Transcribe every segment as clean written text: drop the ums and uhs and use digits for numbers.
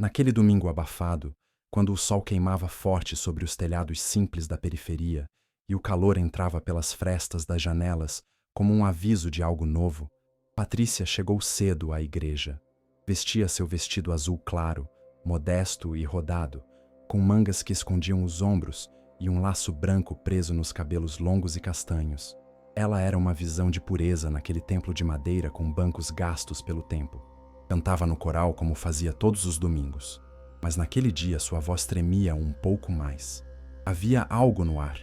Naquele domingo abafado, quando o sol queimava forte sobre os telhados simples da periferia e o calor entrava pelas frestas das janelas como um aviso de algo novo, Patrícia chegou cedo à igreja. Vestia seu vestido azul claro, modesto e rodado, com mangas que escondiam os ombros e um laço branco preso nos cabelos longos e castanhos. Ela era uma visão de pureza naquele templo de madeira com bancos gastos pelo tempo. Cantava no coral como fazia todos os domingos, mas naquele dia sua voz tremia um pouco mais. Havia algo no ar,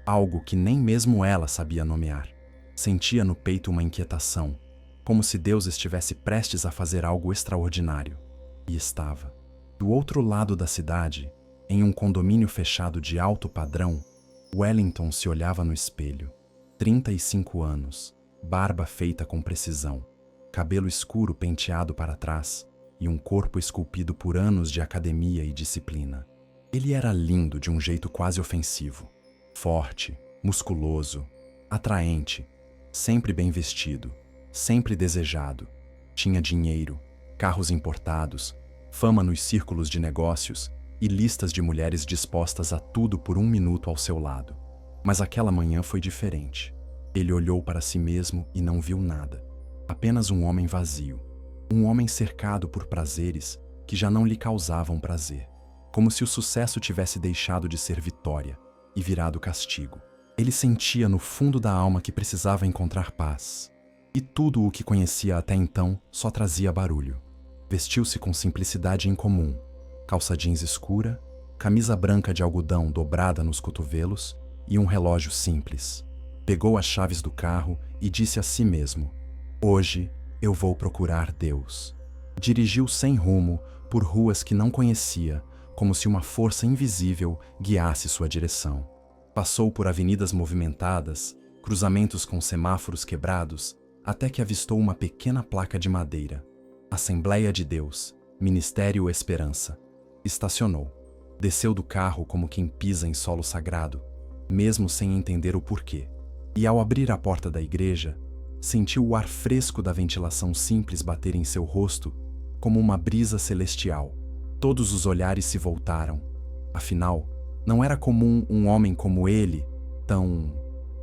algo que nem mesmo ela sabia nomear. Sentia no peito uma inquietação, como se Deus estivesse prestes a fazer algo extraordinário. E estava. Do outro lado da cidade, em um condomínio fechado de alto padrão, Wellington se olhava no espelho. 35 anos, barba feita com precisão, cabelo escuro penteado para trás e um corpo esculpido por anos de academia e disciplina. Ele era lindo de um jeito quase ofensivo. Forte, musculoso, atraente, sempre bem vestido, sempre desejado. Tinha dinheiro, carros importados, fama nos círculos de negócios e listas de mulheres dispostas a tudo por um minuto ao seu lado. Mas aquela manhã foi diferente. Ele olhou para si mesmo e não viu nada. Apenas um homem vazio. Um homem cercado por prazeres que já não lhe causavam prazer. Como se o sucesso tivesse deixado de ser vitória e virado castigo. Ele sentia no fundo da alma que precisava encontrar paz. E tudo o que conhecia até então só trazia barulho. Vestiu-se com simplicidade incomum. Calça jeans escura, camisa branca de algodão dobrada nos cotovelos e um relógio simples. Pegou as chaves do carro e disse a si mesmo: "Hoje eu vou procurar Deus." Dirigiu sem rumo por ruas que não conhecia, como se uma força invisível guiasse sua direção. Passou por avenidas movimentadas, cruzamentos com semáforos quebrados, até que avistou uma pequena placa de madeira. Assembleia de Deus, Ministério Esperança. Estacionou. Desceu do carro como quem pisa em solo sagrado, mesmo sem entender o porquê. E ao abrir a porta da igreja, sentiu o ar fresco da ventilação simples bater em seu rosto como uma brisa celestial. Todos os olhares se voltaram. Afinal, não era comum um homem como ele, tão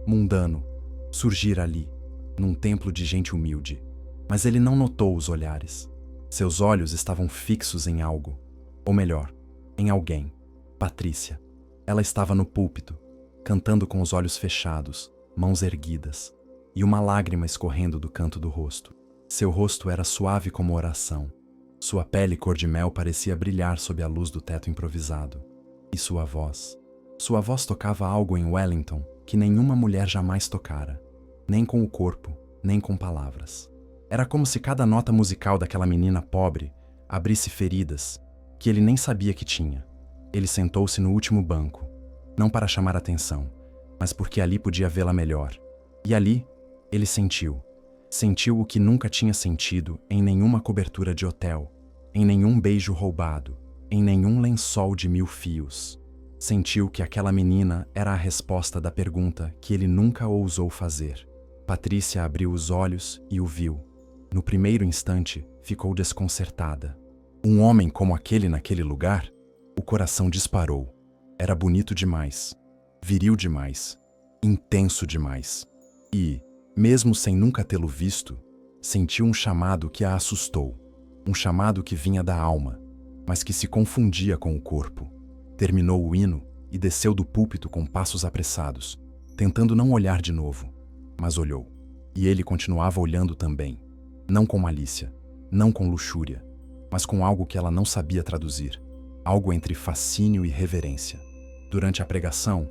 mundano, surgir ali, num templo de gente humilde. Mas ele não notou os olhares. Seus olhos estavam fixos em algo. Ou melhor, em alguém. Patrícia. Ela estava no púlpito, cantando com os olhos fechados, mãos erguidas, e uma lágrima escorrendo do canto do rosto. Seu rosto era suave como oração. Sua pele cor de mel parecia brilhar sob a luz do teto improvisado. E sua voz. Sua voz tocava algo em Wellington que nenhuma mulher jamais tocara. Nem com o corpo, nem com palavras. Era como se cada nota musical daquela menina pobre abrisse feridas que ele nem sabia que tinha. Ele sentou-se no último banco, não para chamar atenção, mas porque ali podia vê-la melhor. E ali, ele sentiu. Sentiu o que nunca tinha sentido em nenhuma cobertura de hotel, em nenhum beijo roubado, em nenhum lençol de 1000 fios. Sentiu que aquela menina era a resposta da pergunta que ele nunca ousou fazer. Patrícia abriu os olhos e o viu. No primeiro instante, ficou desconcertada. Um homem como aquele naquele lugar? O coração disparou. Era bonito demais, viril demais, intenso demais. E, mesmo sem nunca tê-lo visto, sentiu um chamado que a assustou. Um chamado que vinha da alma, mas que se confundia com o corpo. Terminou o hino e desceu do púlpito com passos apressados, tentando não olhar de novo. Mas olhou. E ele continuava olhando também. Não com malícia, não com luxúria, mas com algo que ela não sabia traduzir. Algo entre fascínio e reverência. Durante a pregação,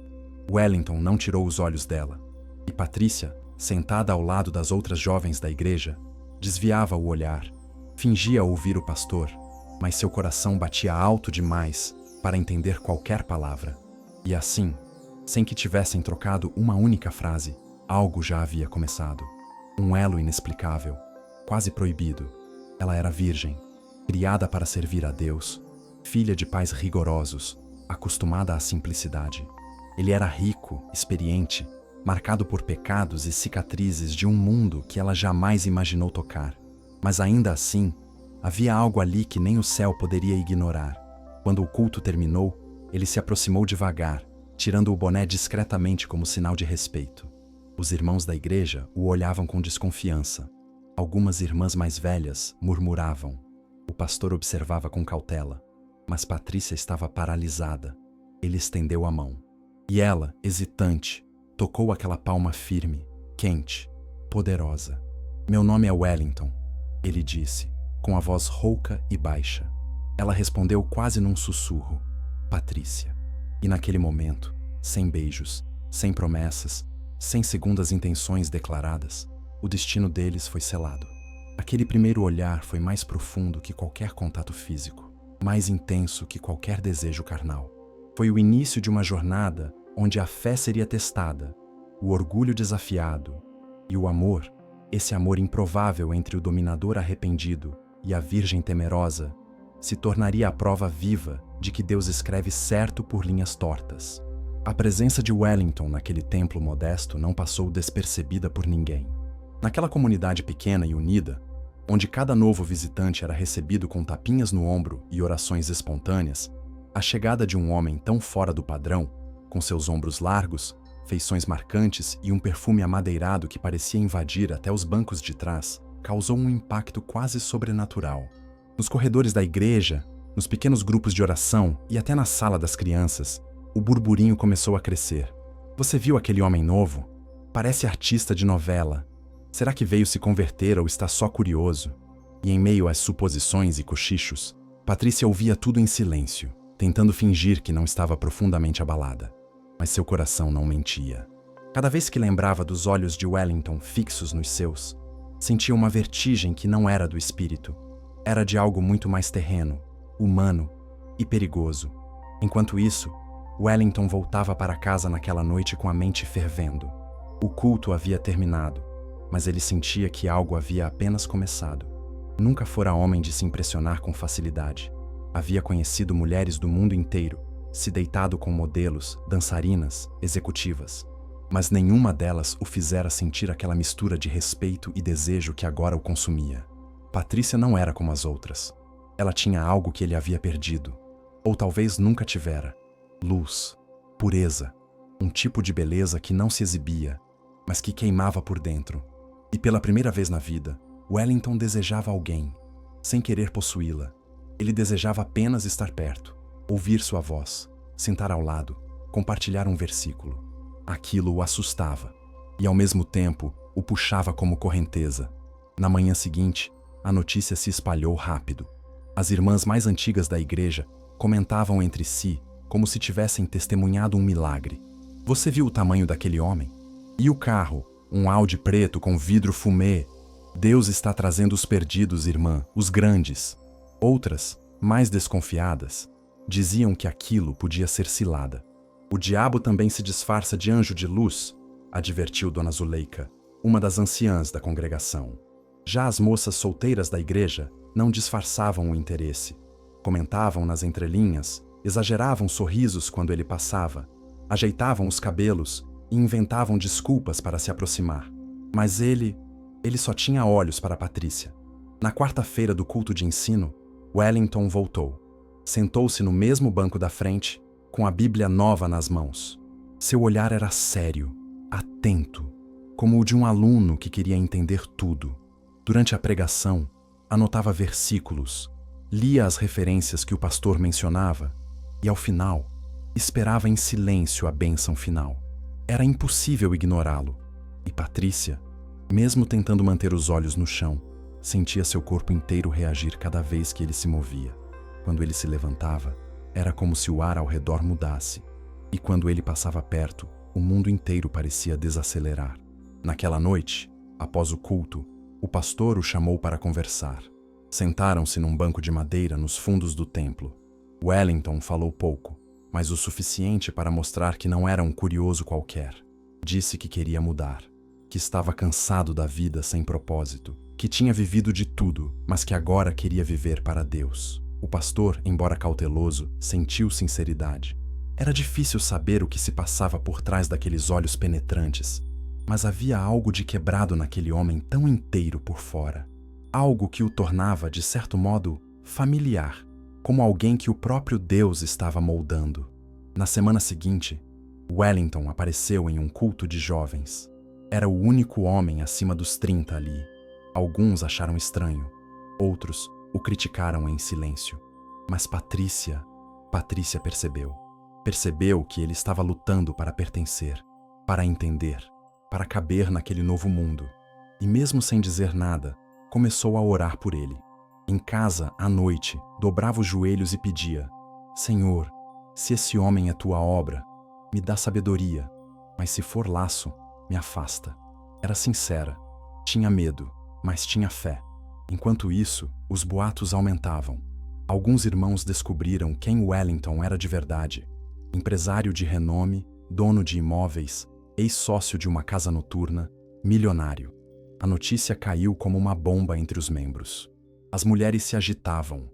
Wellington não tirou os olhos dela. E Patrícia, sentada ao lado das outras jovens da igreja, desviava o olhar. Fingia ouvir o pastor, mas seu coração batia alto demais para entender qualquer palavra. E assim, sem que tivessem trocado uma única frase, algo já havia começado. Um elo inexplicável, quase proibido. Ela era virgem, criada para servir a Deus, filha de pais rigorosos, acostumada à simplicidade. Ele era rico, experiente, marcado por pecados e cicatrizes de um mundo que ela jamais imaginou tocar. Mas ainda assim, Havia algo ali que nem o céu poderia ignorar. Quando o culto terminou, ele se aproximou devagar, tirando o boné discretamente como sinal de respeito. Os irmãos da igreja o olhavam com desconfiança. Algumas irmãs mais velhas murmuravam. O pastor observava com cautela, mas Patrícia estava paralisada. Ele estendeu a mão. E ela, hesitante, tocou aquela palma firme, quente, poderosa. "Meu nome é Wellington", ele disse, com a voz rouca e baixa. Ela respondeu quase num sussurro: "Patrícia." E naquele momento, sem beijos, sem promessas, sem segundas intenções declaradas, o destino deles foi selado. Aquele primeiro olhar foi mais profundo que qualquer contato físico, mais intenso que qualquer desejo carnal. Foi o início de uma jornada onde a fé seria testada, o orgulho desafiado e o amor, esse amor improvável entre o dominador arrependido e a virgem temerosa, se tornaria a prova viva de que Deus escreve certo por linhas tortas. A presença de Wellington naquele templo modesto não passou despercebida por ninguém. Naquela comunidade pequena e unida, onde cada novo visitante era recebido com tapinhas no ombro e orações espontâneas, a chegada de um homem tão fora do padrão, com seus ombros largos, feições marcantes e um perfume amadeirado que parecia invadir até os bancos de trás, causou um impacto quase sobrenatural. Nos corredores da igreja, nos pequenos grupos de oração e até na sala das crianças, o burburinho começou a crescer. "Você viu aquele homem novo? Parece artista de novela. Será que veio se converter ou está só curioso?" E em meio às suposições e cochichos, Patrícia ouvia tudo em silêncio, tentando fingir que não estava profundamente abalada. Mas seu coração não mentia. Cada vez que lembrava dos olhos de Wellington fixos nos seus, sentia uma vertigem que não era do espírito. Era de algo muito mais terreno, humano e perigoso. Enquanto isso, Wellington voltava para casa naquela noite com a mente fervendo. O culto havia terminado, mas ele sentia que algo havia apenas começado. Nunca fora homem de se impressionar com facilidade. Havia conhecido mulheres do mundo inteiro, se deitado com modelos, dançarinas, executivas. Mas nenhuma delas o fizera sentir aquela mistura de respeito e desejo que agora o consumia. Patrícia não era como as outras. Ela tinha algo que ele havia perdido, ou talvez nunca tivera. Luz, pureza, um tipo de beleza que não se exibia, mas que queimava por dentro. E pela primeira vez na vida, Wellington desejava alguém, sem querer possuí-la. Ele desejava apenas estar perto, ouvir sua voz, sentar ao lado, compartilhar um versículo. Aquilo o assustava e, ao mesmo tempo, o puxava como correnteza. Na manhã seguinte, a notícia se espalhou rápido. As irmãs mais antigas da igreja comentavam entre si como se tivessem testemunhado um milagre. "Você viu o tamanho daquele homem? E o carro, um Audi preto com vidro fumê? Deus está trazendo os perdidos, irmã, os grandes." Outras, mais desconfiadas, diziam que aquilo podia ser cilada. "O diabo também se disfarça de anjo de luz", advertiu Dona Zuleika, uma das anciãs da congregação. Já as moças solteiras da igreja não disfarçavam o interesse. Comentavam nas entrelinhas, exageravam sorrisos quando ele passava, ajeitavam os cabelos e inventavam desculpas para se aproximar. Mas ele só tinha olhos para Patrícia. Na quarta-feira do culto de ensino, Wellington voltou. Sentou-se no mesmo banco da frente, com a Bíblia nova nas mãos. Seu olhar era sério, atento, como o de um aluno que queria entender tudo. Durante a pregação, anotava versículos, lia as referências que o pastor mencionava e, ao final, esperava em silêncio a bênção final. Era impossível ignorá-lo, e Patrícia, mesmo tentando manter os olhos no chão, sentia seu corpo inteiro reagir cada vez que ele se movia. Quando ele se levantava, era como se o ar ao redor mudasse, e quando ele passava perto, o mundo inteiro parecia desacelerar. Naquela noite, após o culto, o pastor o chamou para conversar. Sentaram-se num banco de madeira nos fundos do templo. Wellington falou pouco, mas o suficiente para mostrar que não era um curioso qualquer. Disse que queria mudar, que estava cansado da vida sem propósito, que tinha vivido de tudo, mas que agora queria viver para Deus. O pastor, embora cauteloso, sentiu sinceridade. Era difícil saber o que se passava por trás daqueles olhos penetrantes, mas havia algo de quebrado naquele homem tão inteiro por fora. algo que o tornava, de certo modo, familiar, como alguém que o próprio Deus estava moldando. Na semana seguinte, Wellington apareceu em um culto de jovens. Era o único homem acima dos 30 ali. Alguns acharam estranho, outros o criticaram em silêncio. Mas Patrícia percebeu. Percebeu que ele estava lutando para pertencer, para entender, para caber naquele novo mundo. E mesmo sem dizer nada, começou a orar por ele. Em casa, à noite, dobrava os joelhos e pedia: Senhor, se esse homem é tua obra, me dá sabedoria, mas se for laço, me afasta. Era sincera, tinha medo, mas tinha fé. Enquanto isso, os boatos aumentavam. Alguns irmãos descobriram quem Wellington era de verdade. Empresário de renome, dono de imóveis, ex-sócio de uma casa noturna, milionário. A notícia caiu como uma bomba entre os membros. As mulheres se agitavam.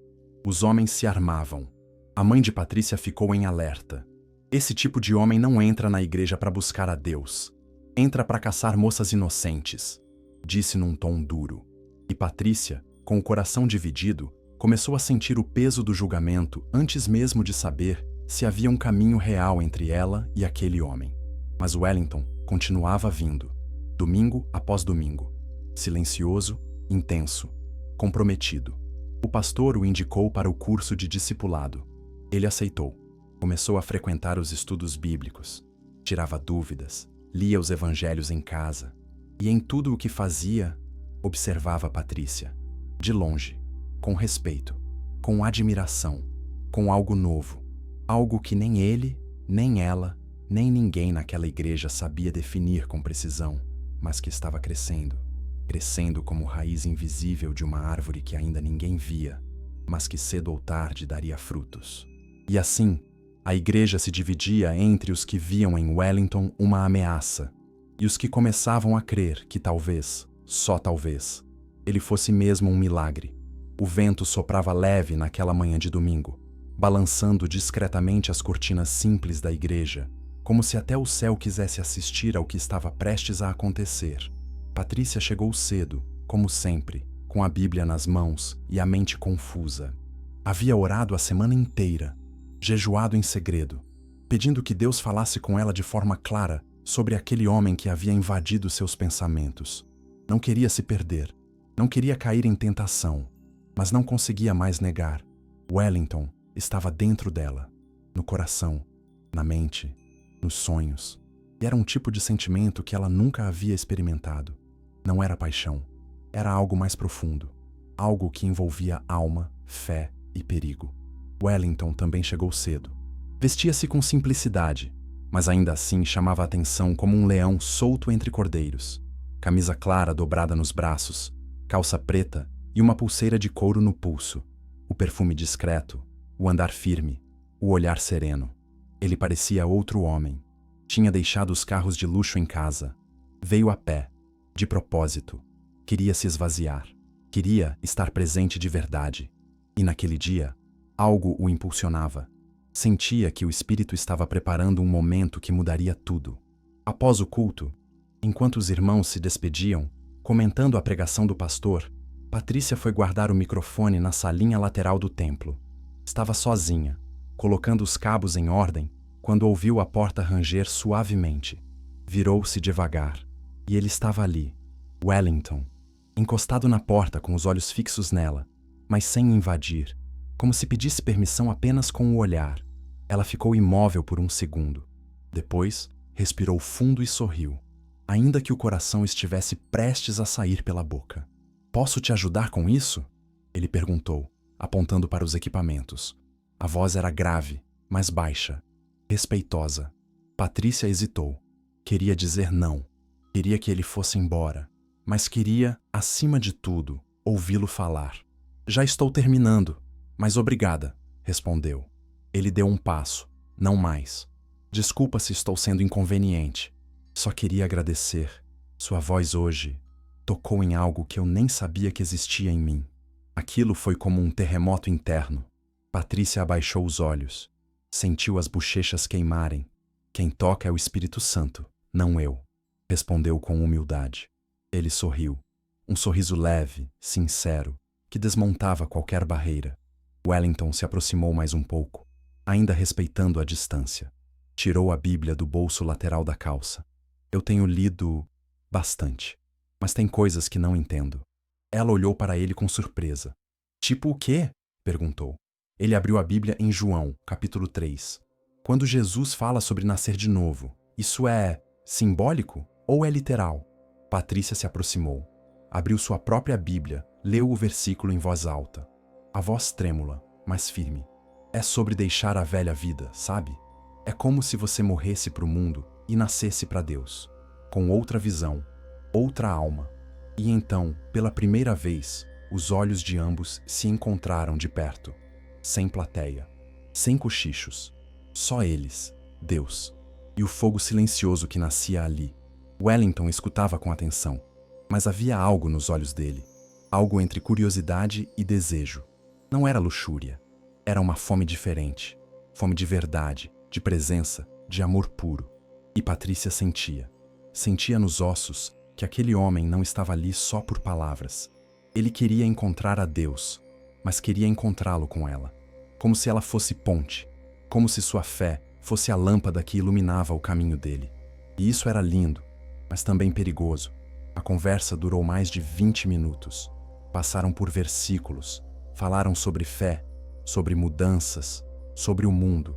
Os homens se armavam. A mãe de Patrícia ficou em alerta. Esse tipo de homem não entra na igreja para buscar a Deus. Entra para caçar moças inocentes, disse num tom duro. E Patrícia, com o coração dividido, começou a sentir o peso do julgamento antes mesmo de saber se havia um caminho real entre ela e aquele homem. Mas Wellington continuava vindo, domingo após domingo, silencioso, intenso, comprometido. O pastor o indicou para o curso de discipulado. Ele aceitou. Começou a frequentar os estudos bíblicos, tirava dúvidas, lia os evangelhos em casa e em tudo o que fazia, observava Patrícia, de longe, com respeito, com admiração, com algo novo, algo que nem ele, nem ela, nem ninguém naquela igreja sabia definir com precisão, mas que estava crescendo, crescendo como raiz invisível de uma árvore que ainda ninguém via, mas que cedo ou tarde daria frutos. E assim, a igreja se dividia entre os que viam em Wellington uma ameaça e os que começavam a crer que talvez, só talvez, ele fosse mesmo um milagre. O vento soprava leve naquela manhã de domingo, balançando discretamente as cortinas simples da igreja, como se até o céu quisesse assistir ao que estava prestes a acontecer. Patrícia chegou cedo, como sempre, com a Bíblia nas mãos e a mente confusa. Havia orado a semana inteira, jejuado em segredo, pedindo que Deus falasse com ela de forma clara sobre aquele homem que havia invadido seus pensamentos. Não queria se perder, não queria cair em tentação, mas não conseguia mais negar. Wellington estava dentro dela, no coração, na mente, nos sonhos. E era um tipo de sentimento que ela nunca havia experimentado. Não era paixão, era algo mais profundo, algo que envolvia alma, fé e perigo. Wellington também chegou cedo. Vestia-se com simplicidade, mas ainda assim chamava a atenção como um leão solto entre cordeiros. Camisa clara dobrada nos braços, calça preta e uma pulseira de couro no pulso. O perfume discreto, o andar firme, o olhar sereno. Ele parecia outro homem. Tinha deixado os carros de luxo em casa. Veio a pé, de propósito. Queria se esvaziar. Queria estar presente de verdade. E naquele dia, algo o impulsionava. Sentia que o espírito estava preparando um momento que mudaria tudo. Após o culto, enquanto os irmãos se despediam, comentando a pregação do pastor, Patrícia foi guardar o microfone na salinha lateral do templo. Estava sozinha, colocando os cabos em ordem, quando ouviu a porta ranger suavemente. Virou-se devagar, e ele estava ali, Wellington, encostado na porta com os olhos fixos nela, mas sem invadir, como se pedisse permissão apenas com o olhar. Ela ficou imóvel por um segundo. Depois, respirou fundo e sorriu, ainda que o coração estivesse prestes a sair pela boca. "Posso te ajudar com isso?" ele perguntou, apontando para os equipamentos. A voz era grave, mas baixa, respeitosa. Patrícia hesitou. Queria dizer não. Queria que ele fosse embora, mas queria, acima de tudo, ouvi-lo falar. "Já estou terminando, mas obrigada", respondeu. Ele deu um passo, não mais. "Desculpa se estou sendo inconveniente. Só queria agradecer. Sua voz hoje tocou em algo que eu nem sabia que existia em mim." Aquilo foi como um terremoto interno. Patrícia abaixou os olhos. Sentiu as bochechas queimarem. "Quem toca é o Espírito Santo, não eu", respondeu com humildade. Ele sorriu. Um sorriso leve, sincero, que desmontava qualquer barreira. Wellington se aproximou mais um pouco, ainda respeitando a distância. Tirou a Bíblia do bolso lateral da calça. Eu tenho lido bastante, mas tem coisas que não entendo. Ela olhou para ele com surpresa. Tipo o quê? Perguntou. Ele abriu a Bíblia em João, capítulo 3. Quando Jesus fala sobre nascer de novo, isso é simbólico ou é literal? Patrícia se aproximou. Abriu sua própria Bíblia, leu o versículo em voz alta. A voz trêmula, mas firme. É sobre deixar a velha vida, sabe? É como se você morresse para o mundo e nascesse para Deus, com outra visão, outra alma. E então, pela primeira vez, os olhos de ambos se encontraram de perto, sem plateia, sem cochichos, só eles, Deus, e o fogo silencioso que nascia ali. Wellington escutava com atenção, mas havia algo nos olhos dele, algo entre curiosidade e desejo. Não era luxúria, era uma fome diferente, fome de verdade, de presença, de amor puro. E Patrícia sentia nos ossos que aquele homem não estava ali só por palavras. Ele queria encontrar a Deus, mas queria encontrá-lo com ela, como se ela fosse ponte, como se sua fé fosse a lâmpada que iluminava o caminho dele. E isso era lindo, mas também perigoso. A conversa durou mais de 20 minutos. Passaram por versículos, falaram sobre fé, sobre mudanças, sobre o mundo.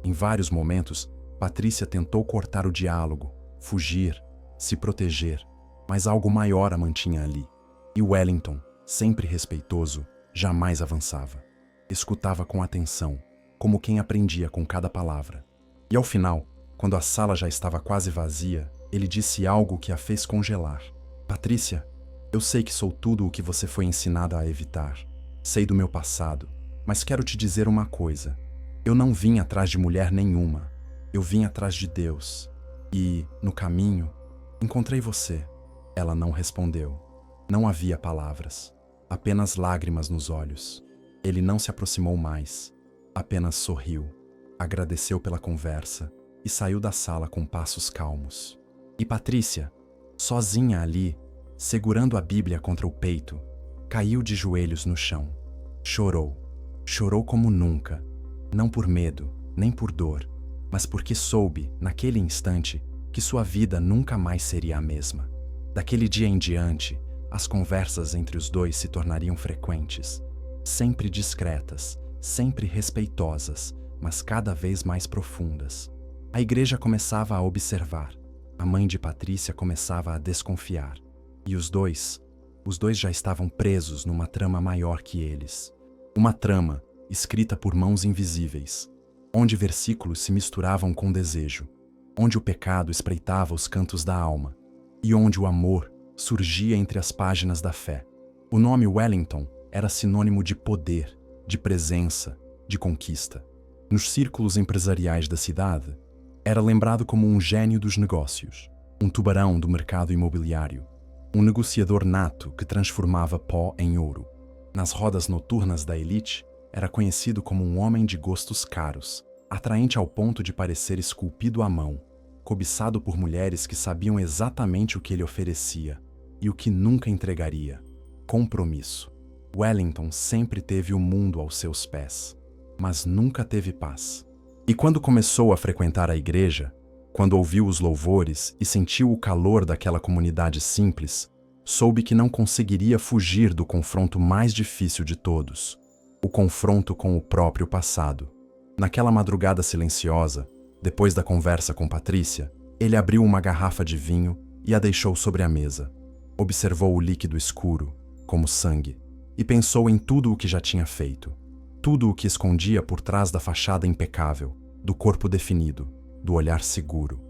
Em vários momentos, Patrícia tentou cortar o diálogo, fugir, se proteger, mas algo maior a mantinha ali. E Wellington, sempre respeitoso, jamais avançava. Escutava com atenção, como quem aprendia com cada palavra. E ao final, quando a sala já estava quase vazia, ele disse algo que a fez congelar. Patrícia, eu sei que sou tudo o que você foi ensinada a evitar. Sei do meu passado, mas quero te dizer uma coisa. Eu não vim atrás de mulher nenhuma. Eu vim atrás de Deus. E, no caminho, encontrei você. Ela não respondeu. Não havia palavras, apenas lágrimas nos olhos. Ele não se aproximou mais, apenas sorriu, agradeceu pela conversa e saiu da sala com passos calmos. E Patrícia, sozinha ali, segurando a Bíblia contra o peito, caiu de joelhos no chão. Chorou como nunca, não por medo, nem por dor, mas porque soube, naquele instante, que sua vida nunca mais seria a mesma. Daquele dia em diante, as conversas entre os dois se tornariam frequentes, sempre discretas, sempre respeitosas, mas cada vez mais profundas. A igreja começava a observar, a mãe de Patrícia começava a desconfiar, e os dois já estavam presos numa trama maior que eles. Uma trama escrita por mãos invisíveis, onde versículos se misturavam com desejo, onde o pecado espreitava os cantos da alma, e onde o amor surgia entre as páginas da fé. O nome Wellington era sinônimo de poder, de presença, de conquista. Nos círculos empresariais da cidade, era lembrado como um gênio dos negócios, um tubarão do mercado imobiliário, um negociador nato que transformava pó em ouro. Nas rodas noturnas da elite, era conhecido como um homem de gostos caros, atraente ao ponto de parecer esculpido à mão, cobiçado por mulheres que sabiam exatamente o que ele oferecia e o que nunca entregaria: compromisso. Wellington sempre teve o mundo aos seus pés, mas nunca teve paz. E quando começou a frequentar a igreja, quando ouviu os louvores e sentiu o calor daquela comunidade simples, soube que não conseguiria fugir do confronto mais difícil de todos, o confronto com o próprio passado. Naquela madrugada silenciosa, depois da conversa com Patrícia, ele abriu uma garrafa de vinho e a deixou sobre a mesa. Observou o líquido escuro, como sangue, e pensou em tudo o que já tinha feito, tudo o que escondia por trás da fachada impecável, do corpo definido, do olhar seguro.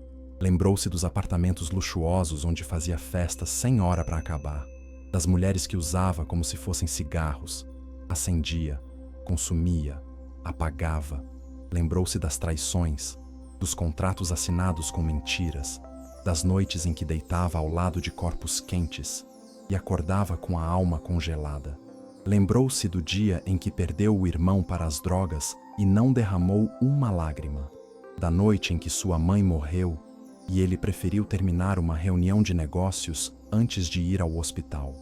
Lembrou-se dos apartamentos luxuosos onde fazia festas sem hora para acabar, das mulheres que usava como se fossem cigarros, acendia, consumia, apagava. Lembrou-se das traições, dos contratos assinados com mentiras, das noites em que deitava ao lado de corpos quentes e acordava com a alma congelada. Lembrou-se do dia em que perdeu o irmão para as drogas e não derramou uma lágrima, da noite em que sua mãe morreu e ele preferiu terminar uma reunião de negócios antes de ir ao hospital.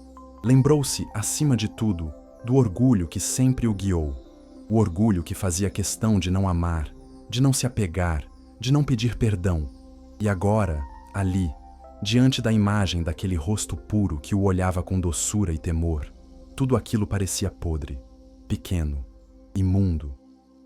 Lembrou-se, acima de tudo, do orgulho que sempre o guiou. O orgulho que fazia questão de não amar, de não se apegar, de não pedir perdão. E agora, ali, diante da imagem daquele rosto puro que o olhava com doçura e temor, tudo aquilo parecia podre, pequeno, imundo.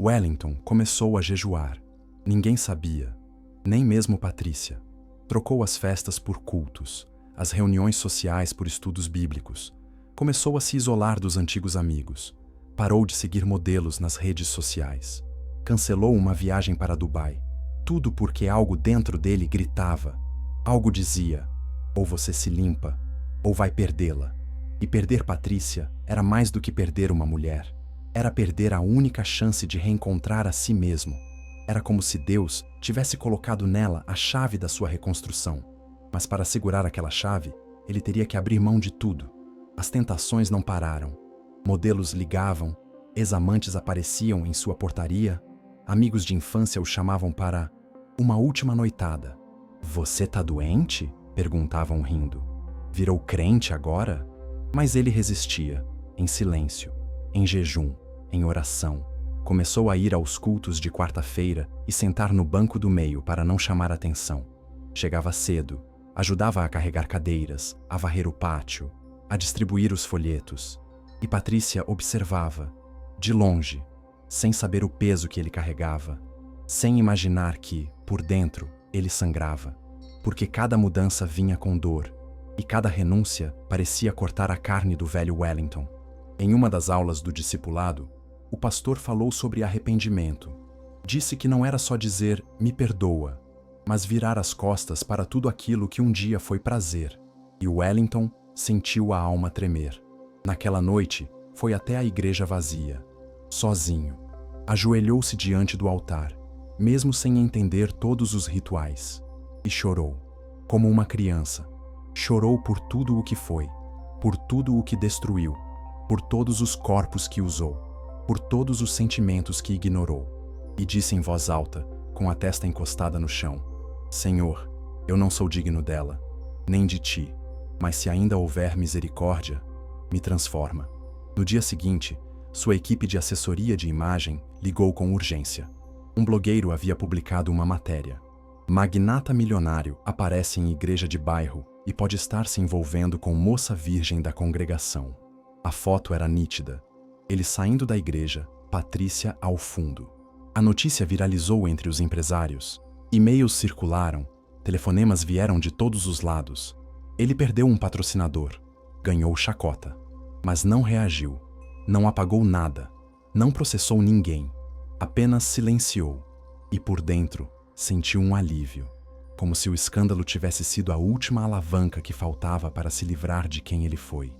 Wellington começou a jejuar. Ninguém sabia, nem mesmo Patrícia. Trocou as festas por cultos, as reuniões sociais por estudos bíblicos. Começou a se isolar dos antigos amigos. Parou de seguir modelos nas redes sociais. Cancelou uma viagem para Dubai. Tudo porque algo dentro dele gritava. Algo dizia: ou você se limpa, ou vai perdê-la. E perder Patrícia era mais do que perder uma mulher. Era perder a única chance de reencontrar a si mesmo. Era como se Deus tivesse colocado nela a chave da sua reconstrução. Mas para segurar aquela chave, ele teria que abrir mão de tudo. As tentações não pararam. Modelos ligavam, ex-amantes apareciam em sua portaria, amigos de infância o chamavam para uma última noitada. "Você tá doente?" perguntavam rindo. "Virou crente agora?" Mas ele resistia, em silêncio, em jejum, em oração. Começou a ir aos cultos de quarta-feira e sentar no banco do meio para não chamar atenção. Chegava cedo, ajudava a carregar cadeiras, a varrer o pátio, a distribuir os folhetos. E Patrícia observava, de longe, sem saber o peso que ele carregava, sem imaginar que, por dentro, ele sangrava, porque cada mudança vinha com dor, e cada renúncia parecia cortar a carne do velho Wellington. Em uma das aulas do discipulado, o pastor falou sobre arrependimento. Disse que não era só dizer "me perdoa", mas virar as costas para tudo aquilo que um dia foi prazer. E Wellington sentiu a alma tremer. Naquela noite, foi até a igreja vazia, sozinho. Ajoelhou-se diante do altar, mesmo sem entender todos os rituais, e chorou, como uma criança. Chorou por tudo o que foi, por tudo o que destruiu, por todos os corpos que usou, por todos os sentimentos que ignorou. E disse em voz alta, com a testa encostada no chão: "Senhor, eu não sou digno dela, nem de ti, mas se ainda houver misericórdia, me transforma." No dia seguinte, sua equipe de assessoria de imagem ligou com urgência. Um blogueiro havia publicado uma matéria. Magnata milionário aparece em igreja de bairro e pode estar se envolvendo com moça virgem da congregação. A foto era nítida. Ele saindo da igreja, Patrícia ao fundo. A notícia viralizou entre os empresários. E-mails circularam, telefonemas vieram de todos os lados. Ele perdeu um patrocinador, ganhou chacota, mas não reagiu, não apagou nada, não processou ninguém, apenas silenciou. E por dentro, sentiu um alívio, como se o escândalo tivesse sido a última alavanca que faltava para se livrar de quem ele foi.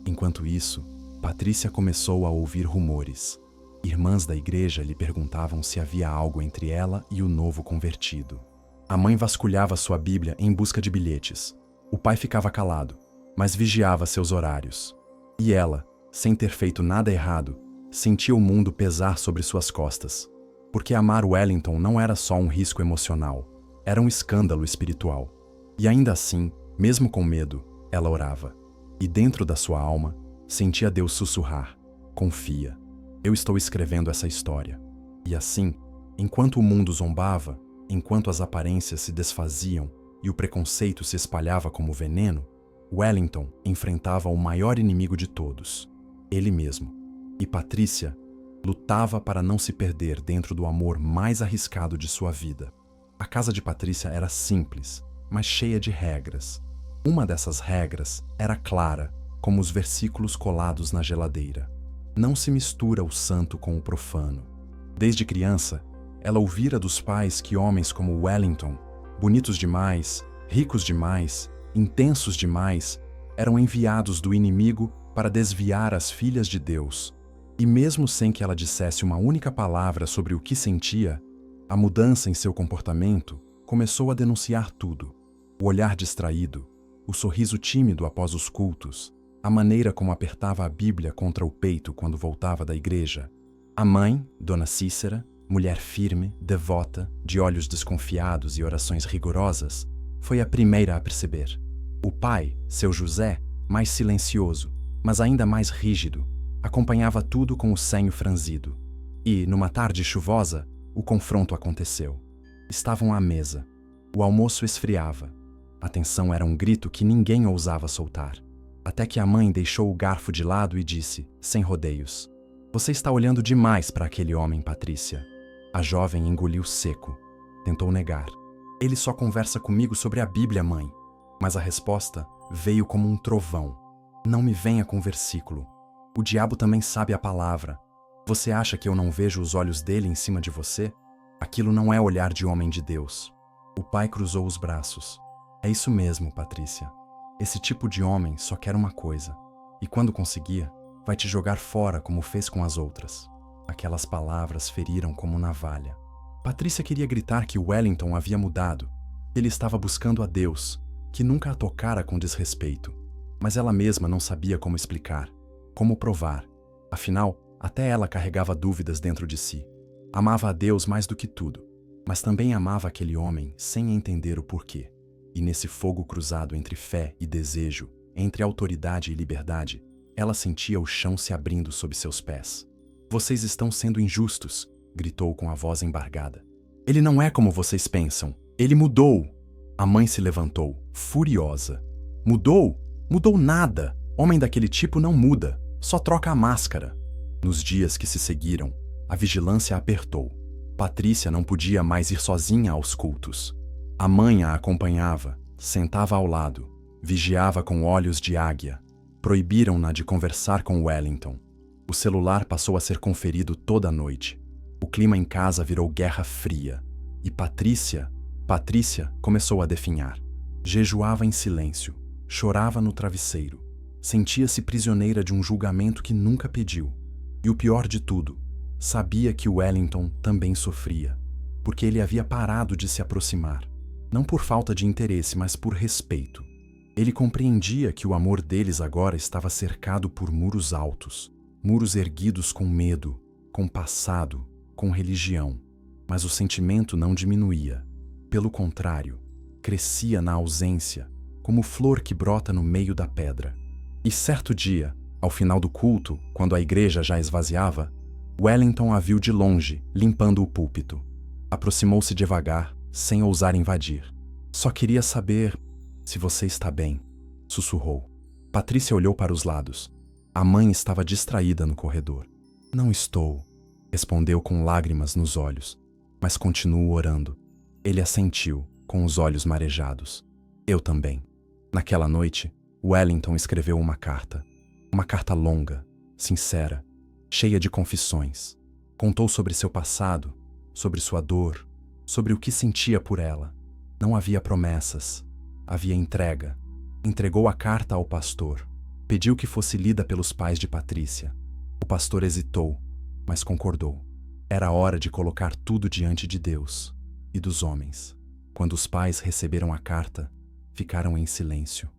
Enquanto isso, Patrícia começou a ouvir rumores. Irmãs da igreja lhe perguntavam se havia algo entre ela e o novo convertido. A mãe vasculhava sua Bíblia em busca de bilhetes. O pai ficava calado, mas vigiava seus horários. E ela, sem ter feito nada errado, sentia o mundo pesar sobre suas costas. Porque amar Wellington não era só um risco emocional, era um escândalo espiritual. E ainda assim, mesmo com medo, ela orava. E dentro da sua alma, sentia Deus sussurrar: "Confia, eu estou escrevendo essa história." E assim, enquanto o mundo zombava, enquanto as aparências se desfaziam e o preconceito se espalhava como veneno, Wellington enfrentava o maior inimigo de todos, ele mesmo. E Patrícia lutava para não se perder dentro do amor mais arriscado de sua vida. A casa de Patrícia era simples, mas cheia de regras. Uma dessas regras era clara, como os versículos colados na geladeira. Não se mistura o santo com o profano. Desde criança, ela ouvira dos pais que homens como Wellington, bonitos demais, ricos demais, intensos demais, eram enviados do inimigo para desviar as filhas de Deus. E mesmo sem que ela dissesse uma única palavra sobre o que sentia, a mudança em seu comportamento começou a denunciar tudo. O olhar distraído, o sorriso tímido após os cultos, a maneira como apertava a Bíblia contra o peito quando voltava da igreja. A mãe, Dona Cícera, mulher firme, devota, de olhos desconfiados e orações rigorosas, foi a primeira a perceber. O pai, seu José, mais silencioso, mas ainda mais rígido, acompanhava tudo com o senho franzido. E, numa tarde chuvosa, o confronto aconteceu. Estavam à mesa. O almoço esfriava. A tensão era um grito que ninguém ousava soltar. Até que a mãe deixou o garfo de lado e disse, sem rodeios: "Você está olhando demais para aquele homem, Patrícia." A jovem engoliu seco. Tentou negar. "Ele só conversa comigo sobre a Bíblia, mãe." Mas a resposta veio como um trovão. "Não me venha com versículo. O diabo também sabe a palavra. Você acha que eu não vejo os olhos dele em cima de você? Aquilo não é olhar de homem de Deus." O pai cruzou os braços. "É isso mesmo, Patrícia. Esse tipo de homem só quer uma coisa. E quando conseguir, vai te jogar fora como fez com as outras." Aquelas palavras feriram como navalha. Patrícia queria gritar que Wellington havia mudado, que ele estava buscando a Deus, que nunca a tocara com desrespeito. Mas ela mesma não sabia como explicar, como provar. Afinal, até ela carregava dúvidas dentro de si. Amava a Deus mais do que tudo, mas também amava aquele homem sem entender o porquê. E nesse fogo cruzado entre fé e desejo, entre autoridade e liberdade, ela sentia o chão se abrindo sob seus pés. "Vocês estão sendo injustos", gritou com a voz embargada. "Ele não é como vocês pensam. Ele mudou." A mãe se levantou, furiosa. "Mudou? Mudou nada. Homem daquele tipo não muda, só troca a máscara." Nos dias que se seguiram, a vigilância apertou. Patrícia não podia mais ir sozinha aos cultos. A mãe a acompanhava, sentava ao lado, vigiava com olhos de águia. Proibiram-na de conversar com Wellington. O celular passou a ser conferido toda a noite. O clima em casa virou guerra fria. E Patrícia começou a definhar. Jejuava em silêncio, chorava no travesseiro. Sentia-se prisioneira de um julgamento que nunca pediu. E o pior de tudo, sabia que Wellington também sofria, porque ele havia parado de se aproximar. Não por falta de interesse, mas por respeito. Ele compreendia que o amor deles agora estava cercado por muros altos, muros erguidos com medo, com passado, com religião. Mas o sentimento não diminuía. Pelo contrário, crescia na ausência, como flor que brota no meio da pedra. E certo dia, ao final do culto, quando a igreja já esvaziava, Wellington a viu de longe, limpando o púlpito. Aproximou-se devagar, sem ousar invadir. "Só queria saber se você está bem", sussurrou. Patrícia olhou para os lados. A mãe estava distraída no corredor. "Não estou", respondeu com lágrimas nos olhos, "mas continuo orando." Ele assentiu, com os olhos marejados. "Eu também." Naquela noite, Wellington escreveu uma carta. Uma carta longa, sincera, cheia de confissões. Contou sobre seu passado, sobre sua dor, sobre o que sentia por ela. Não havia promessas, havia entrega. Entregou a carta ao pastor. Pediu que fosse lida pelos pais de Patrícia. O pastor hesitou, mas concordou. Era hora de colocar tudo diante de Deus e dos homens. Quando os pais receberam a carta, ficaram em silêncio.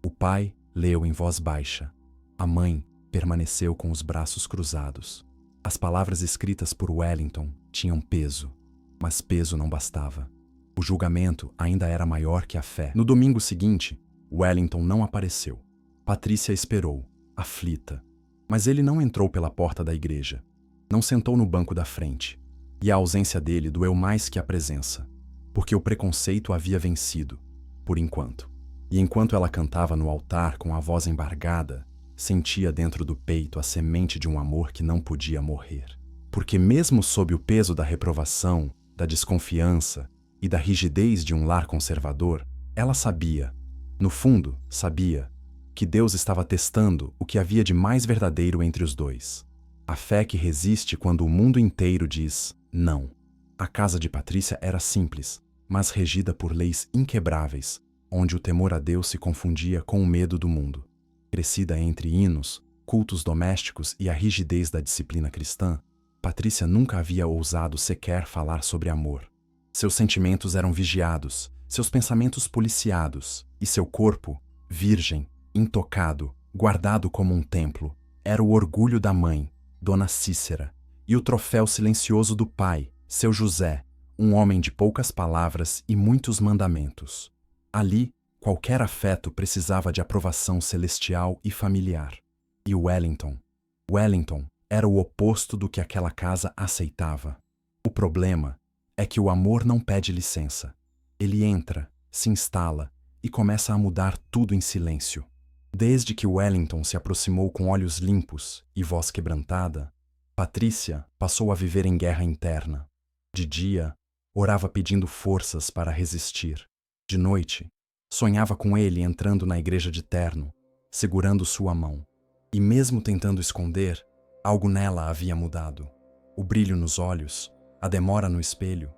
O pai leu em voz baixa. A mãe permaneceu com os braços cruzados. As palavras escritas por Wellington tinham peso, mas peso não bastava. O julgamento ainda era maior que a fé. No domingo seguinte, Wellington não apareceu. Patrícia esperou, aflita. Mas ele não entrou pela porta da igreja. Não sentou no banco da frente. E a ausência dele doeu mais que a presença, porque o preconceito havia vencido, por enquanto. E enquanto ela cantava no altar com a voz embargada, sentia dentro do peito a semente de um amor que não podia morrer. Porque mesmo sob o peso da reprovação, da desconfiança e da rigidez de um lar conservador, ela sabia, no fundo, sabia, que Deus estava testando o que havia de mais verdadeiro entre os dois. A fé que resiste quando o mundo inteiro diz não. A casa de Patrícia era simples, mas regida por leis inquebráveis, onde o temor a Deus se confundia com o medo do mundo. Crescida entre hinos, cultos domésticos e a rigidez da disciplina cristã, Patrícia nunca havia ousado sequer falar sobre amor. Seus sentimentos eram vigiados, seus pensamentos policiados, e seu corpo, virgem, intocado, guardado como um templo, era o orgulho da mãe, Dona Cícera, e o troféu silencioso do pai, seu José, um homem de poucas palavras e muitos mandamentos. Ali, qualquer afeto precisava de aprovação celestial e familiar. E Wellington? Wellington era o oposto do que aquela casa aceitava. O problema é que o amor não pede licença. Ele entra, se instala e começa a mudar tudo em silêncio. Desde que Wellington se aproximou com olhos limpos e voz quebrantada, Patrícia passou a viver em guerra interna. De dia, orava pedindo forças para resistir. De noite, sonhava com ele entrando na igreja de terno, segurando sua mão. E mesmo tentando esconder, algo nela havia mudado. O brilho nos olhos, a demora no espelho,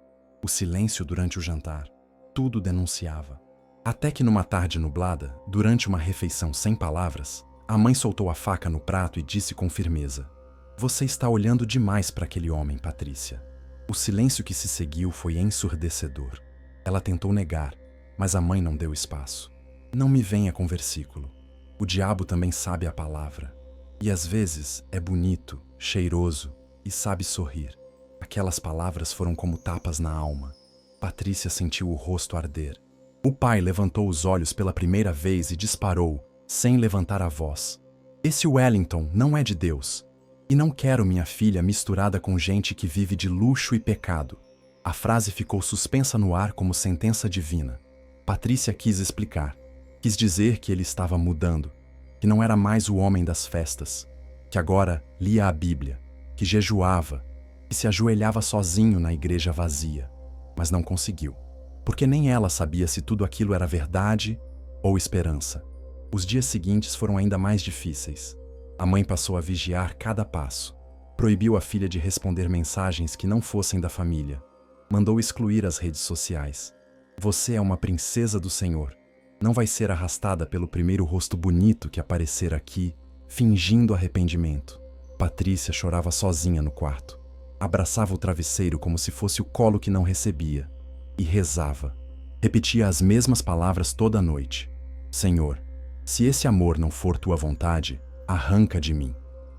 o silêncio durante o jantar, tudo denunciava. Até que numa tarde nublada, durante uma refeição sem palavras, a mãe soltou a faca no prato e disse com firmeza: "Você está olhando demais para aquele homem, Patrícia." O silêncio que se seguiu foi ensurdecedor. Ela tentou negar, mas a mãe não deu espaço. "Não me venha com versículo. O diabo também sabe a palavra. E às vezes é bonito, cheiroso e sabe sorrir." Aquelas palavras foram como tapas na alma. Patrícia sentiu o rosto arder. O pai levantou os olhos pela primeira vez e disparou, sem levantar a voz: "Esse Wellington não é de Deus. E não quero minha filha misturada com gente que vive de luxo e pecado." A frase ficou suspensa no ar como sentença divina. Patrícia quis explicar. Quis dizer que ele estava mudando, que não era mais o homem das festas, que agora lia a Bíblia, que jejuava, que se ajoelhava sozinho na igreja vazia. Mas não conseguiu, porque nem ela sabia se tudo aquilo era verdade ou esperança. Os dias seguintes foram ainda mais difíceis. A mãe passou a vigiar cada passo. Proibiu a filha de responder mensagens que não fossem da família. Mandou excluir as redes sociais. "Você é uma princesa do Senhor. Não vai ser arrastada pelo primeiro rosto bonito que aparecer aqui, fingindo arrependimento." Patrícia chorava sozinha no quarto. Abraçava o travesseiro como se fosse o colo que não recebia. E rezava. Repetia as mesmas palavras toda noite: "Senhor, se esse amor não for tua vontade, arranca de mim.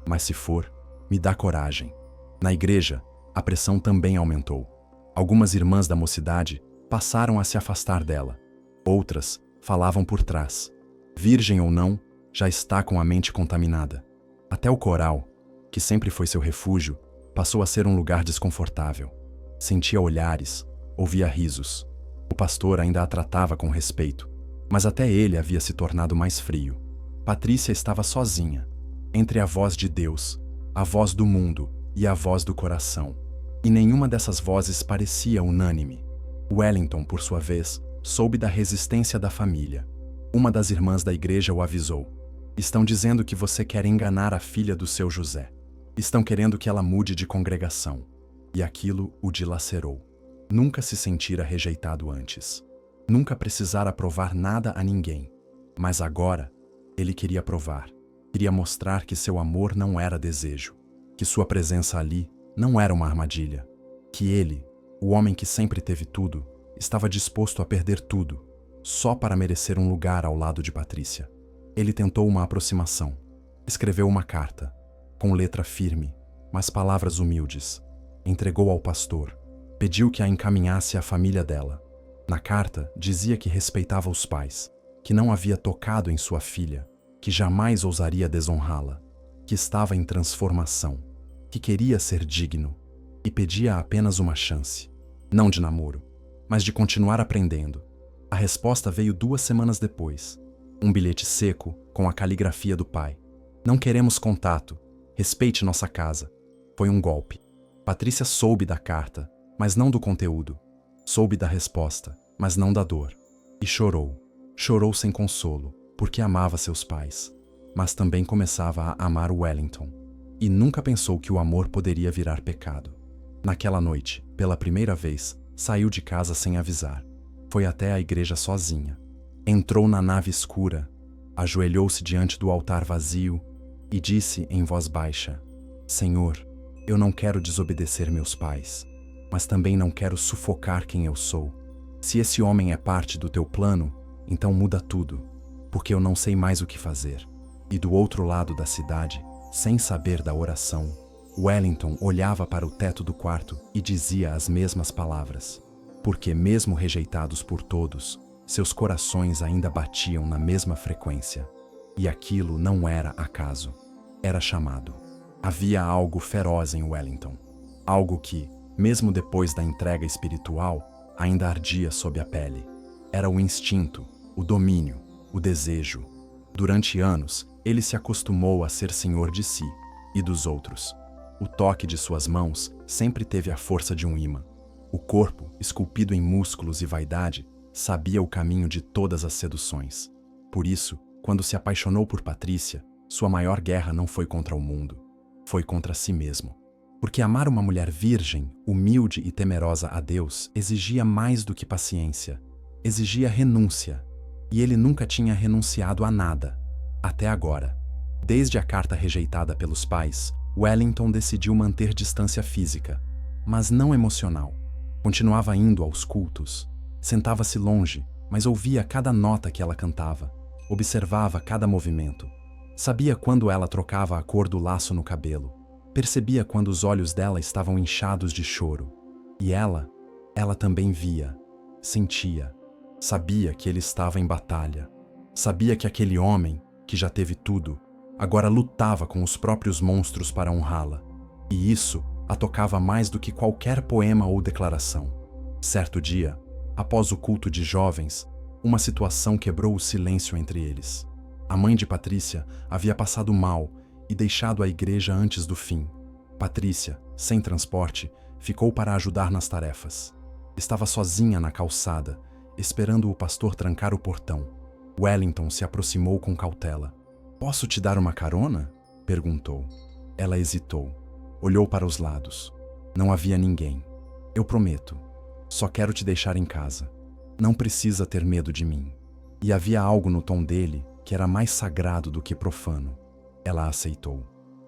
Mas se for, me dá coragem." Na igreja, a pressão também aumentou. Algumas irmãs da mocidade passaram a se afastar dela. Outras falavam por trás. Virgem ou não, já está com a mente contaminada. Até o coral, que sempre foi seu refúgio, passou a ser um lugar desconfortável. Sentia olhares, ouvia risos. O pastor ainda a tratava com respeito, mas até ele havia se tornado mais frio. Patrícia estava sozinha, entre a voz de Deus, a voz do mundo e a voz do coração. E nenhuma dessas vozes parecia unânime. Wellington, por sua vez, soube da resistência da família. Uma das irmãs da igreja o avisou: "Estão dizendo que você quer enganar a filha do seu José. Estão querendo que ela mude de congregação." E aquilo o dilacerou. Nunca se sentira rejeitado antes. Nunca precisara provar nada a ninguém. Mas agora, ele queria provar. Queria mostrar que seu amor não era desejo. Que sua presença ali não era uma armadilha. Que ele, o homem que sempre teve tudo, estava disposto a perder tudo, só para merecer um lugar ao lado de Patrícia. Ele tentou uma aproximação. Escreveu uma carta, com letra firme, mas palavras humildes. Entregou ao pastor. Pediu que a encaminhasse à família dela. Na carta, dizia que respeitava os pais, que não havia tocado em sua filha, que jamais ousaria desonrá-la, que estava em transformação, que queria ser digno e pedia apenas uma chance, não de namoro, mas de continuar aprendendo. A resposta veio 2 semanas depois. Um bilhete seco com a caligrafia do pai: "Não queremos contato. Respeite nossa casa." Foi um golpe. Patrícia soube da carta, mas não do conteúdo. Soube da resposta, mas não da dor. E chorou. Chorou sem consolo, porque amava seus pais. Mas também começava a amar Wellington. E nunca pensou que o amor poderia virar pecado. Naquela noite, pela primeira vez, saiu de casa sem avisar. Foi até a igreja sozinha. Entrou na nave escura, ajoelhou-se diante do altar vazio e disse em voz baixa: "Senhor, eu não quero desobedecer meus pais, mas também não quero sufocar quem eu sou. Se esse homem é parte do teu plano, então muda tudo, porque eu não sei mais o que fazer." E do outro lado da cidade, sem saber da oração, Wellington olhava para o teto do quarto e dizia as mesmas palavras, porque mesmo rejeitados por todos, seus corações ainda batiam na mesma frequência. E aquilo não era acaso. Era chamado. Havia algo feroz em Wellington. Algo que, mesmo depois da entrega espiritual, ainda ardia sob a pele. Era o instinto, o domínio, o desejo. Durante anos, ele se acostumou a ser senhor de si e dos outros. O toque de suas mãos sempre teve a força de um imã. O corpo, esculpido em músculos e vaidade, sabia o caminho de todas as seduções. Por isso, quando se apaixonou por Patrícia, sua maior guerra não foi contra o mundo, foi contra si mesmo. Porque amar uma mulher virgem, humilde e temerosa a Deus exigia mais do que paciência, exigia renúncia. E ele nunca tinha renunciado a nada, até agora. Desde a carta rejeitada pelos pais, Wellington decidiu manter distância física, mas não emocional. Continuava indo aos cultos, sentava-se longe, mas ouvia cada nota que ela cantava, observava cada movimento. Sabia quando ela trocava a cor do laço no cabelo, percebia quando os olhos dela estavam inchados de choro. E ela também via, sentia, sabia que ele estava em batalha. Sabia que aquele homem, que já teve tudo, agora lutava com os próprios monstros para honrá-la. E isso a tocava mais do que qualquer poema ou declaração. Certo dia, após o culto de jovens, uma situação quebrou o silêncio entre eles. A mãe de Patrícia havia passado mal e deixado a igreja antes do fim. Patrícia, sem transporte, ficou para ajudar nas tarefas. Estava sozinha na calçada, esperando o pastor trancar o portão. Wellington se aproximou com cautela. "Posso te dar uma carona?" perguntou. Ela hesitou. Olhou para os lados. Não havia ninguém. "Eu prometo. Só quero te deixar em casa. Não precisa ter medo de mim." E havia algo no tom dele que era mais sagrado do que profano. Ela aceitou.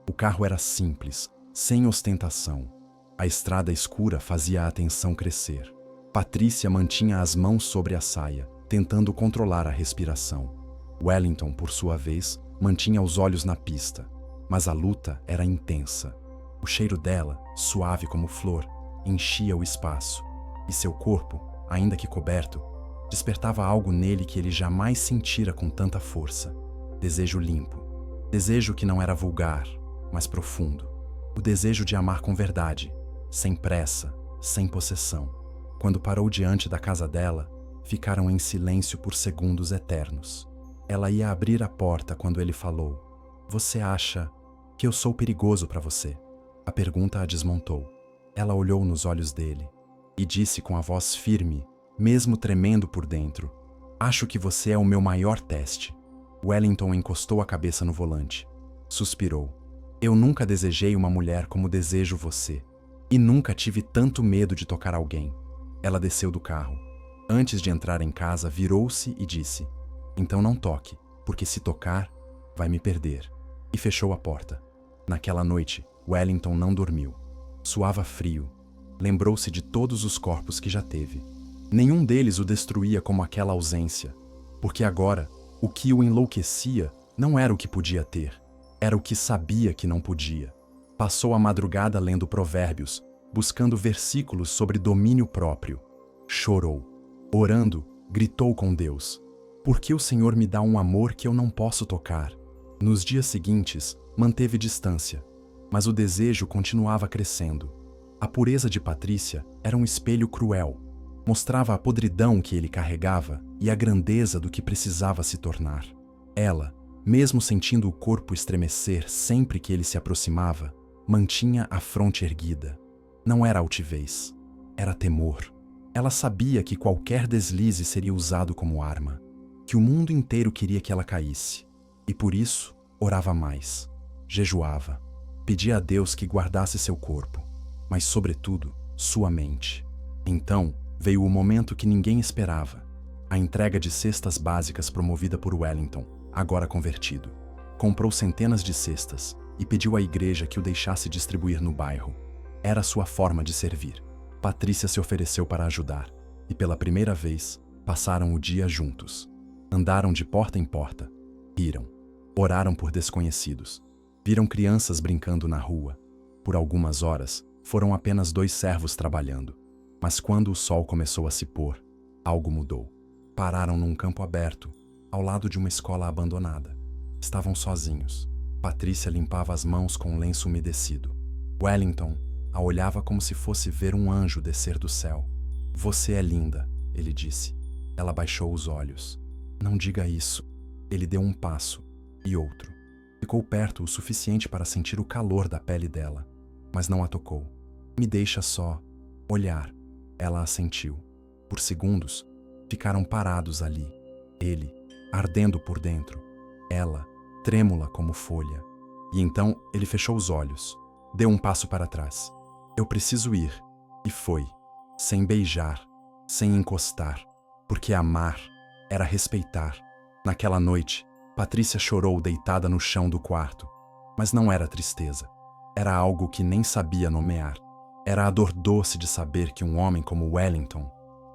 O carro era simples, sem ostentação. A estrada escura fazia a atenção crescer. Patrícia mantinha as mãos sobre a saia, tentando controlar a respiração. Wellington, por sua vez, mantinha os olhos na pista, mas a luta era intensa. O cheiro dela, suave como flor, enchia o espaço, e seu corpo, ainda que coberto, despertava algo nele que ele jamais sentira com tanta força. Desejo limpo. Desejo que não era vulgar, mas profundo. O desejo de amar com verdade, sem pressa, sem possessão. Quando parou diante da casa dela, ficaram em silêncio por segundos eternos. Ela ia abrir a porta quando ele falou: "Você acha que eu sou perigoso para você?" A pergunta a desmontou. Ela olhou nos olhos dele e disse com a voz firme, mesmo tremendo por dentro: "Acho que você é o meu maior teste." Wellington encostou a cabeça no volante. Suspirou. "Eu nunca desejei uma mulher como desejo você. E nunca tive tanto medo de tocar alguém." Ela desceu do carro. Antes de entrar em casa, virou-se e disse: "Então não toque, porque se tocar, vai me perder." E fechou a porta. Naquela noite, Wellington não dormiu. Suava frio. Lembrou-se de todos os corpos que já teve. Nenhum deles o destruía como aquela ausência, porque agora, o que o enlouquecia não era o que podia ter, era o que sabia que não podia. Passou a madrugada lendo provérbios, buscando versículos sobre domínio próprio. Chorou. Orando, gritou com Deus: "Por que o Senhor me dá um amor que eu não posso tocar?" Nos dias seguintes, manteve distância, mas o desejo continuava crescendo. A pureza de Patrícia era um espelho cruel. Mostrava a podridão que ele carregava e a grandeza do que precisava se tornar. Ela, mesmo sentindo o corpo estremecer sempre que ele se aproximava, mantinha a fronte erguida. Não era altivez, era temor. Ela sabia que qualquer deslize seria usado como arma, que o mundo inteiro queria que ela caísse. E por isso, orava mais, jejuava, pedia a Deus que guardasse seu corpo, mas sobretudo, sua mente. Então, veio o momento que ninguém esperava, a entrega de cestas básicas promovida por Wellington, agora convertido. Comprou centenas de cestas e pediu à igreja que o deixasse distribuir no bairro. Era sua forma de servir. Patrícia se ofereceu para ajudar, e pela primeira vez, passaram o dia juntos. Andaram de porta em porta, riram, oraram por desconhecidos, viram crianças brincando na rua. Por algumas horas, foram apenas 2 servos trabalhando. Mas quando o sol começou a se pôr, algo mudou. Pararam num campo aberto, ao lado de uma escola abandonada. Estavam sozinhos. Patrícia limpava as mãos com um lenço umedecido. Wellington a olhava como se fosse ver um anjo descer do céu. Você é linda, ele disse. Ela baixou os olhos. Não diga isso. Ele deu um passo e outro. Ficou perto o suficiente para sentir o calor da pele dela, mas não a tocou. Me deixa só olhar. Ela assentiu. Por segundos, ficaram parados ali. Ele, ardendo por dentro. Ela, trêmula como folha. E então ele fechou os olhos. Deu um passo para trás. Eu preciso ir. E foi. Sem beijar, sem encostar. Porque amar era respeitar. Naquela noite, Patrícia chorou deitada no chão do quarto. Mas não era tristeza. Era algo que nem sabia nomear. Era a dor doce de saber que um homem como Wellington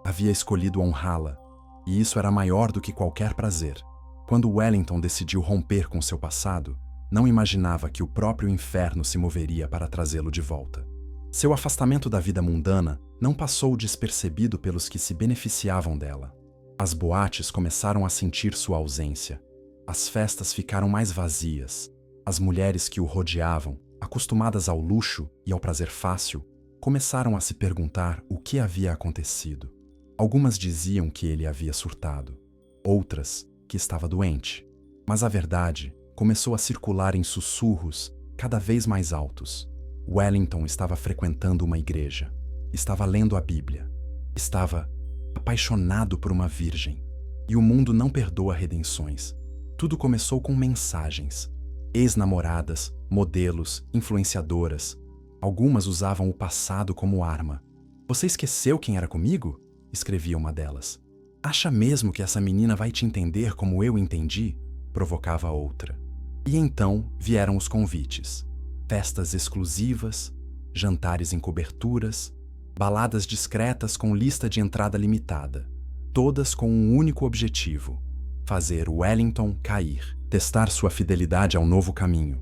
havia escolhido honrá-la. E isso era maior do que qualquer prazer. Quando Wellington decidiu romper com seu passado, não imaginava que o próprio inferno se moveria para trazê-lo de volta. Seu afastamento da vida mundana não passou despercebido pelos que se beneficiavam dela. As boates começaram a sentir sua ausência. As festas ficaram mais vazias. As mulheres que o rodeavam, acostumadas ao luxo e ao prazer fácil, começaram a se perguntar o que havia acontecido. Algumas diziam que ele havia surtado. Outras, que estava doente. Mas a verdade começou a circular em sussurros cada vez mais altos. Wellington estava frequentando uma igreja. Estava lendo a Bíblia. Estava apaixonado por uma virgem. E o mundo não perdoa redenções. Tudo começou com mensagens. Ex-namoradas, modelos, influenciadoras. Algumas usavam o passado como arma. Você esqueceu quem era comigo? Escrevia uma delas. Acha mesmo que essa menina vai te entender como eu entendi? Provocava a outra. E então vieram os convites. Festas exclusivas, jantares em coberturas, baladas discretas com lista de entrada limitada. Todas com um único objetivo: fazer Wellington cair, testar sua fidelidade ao novo caminho,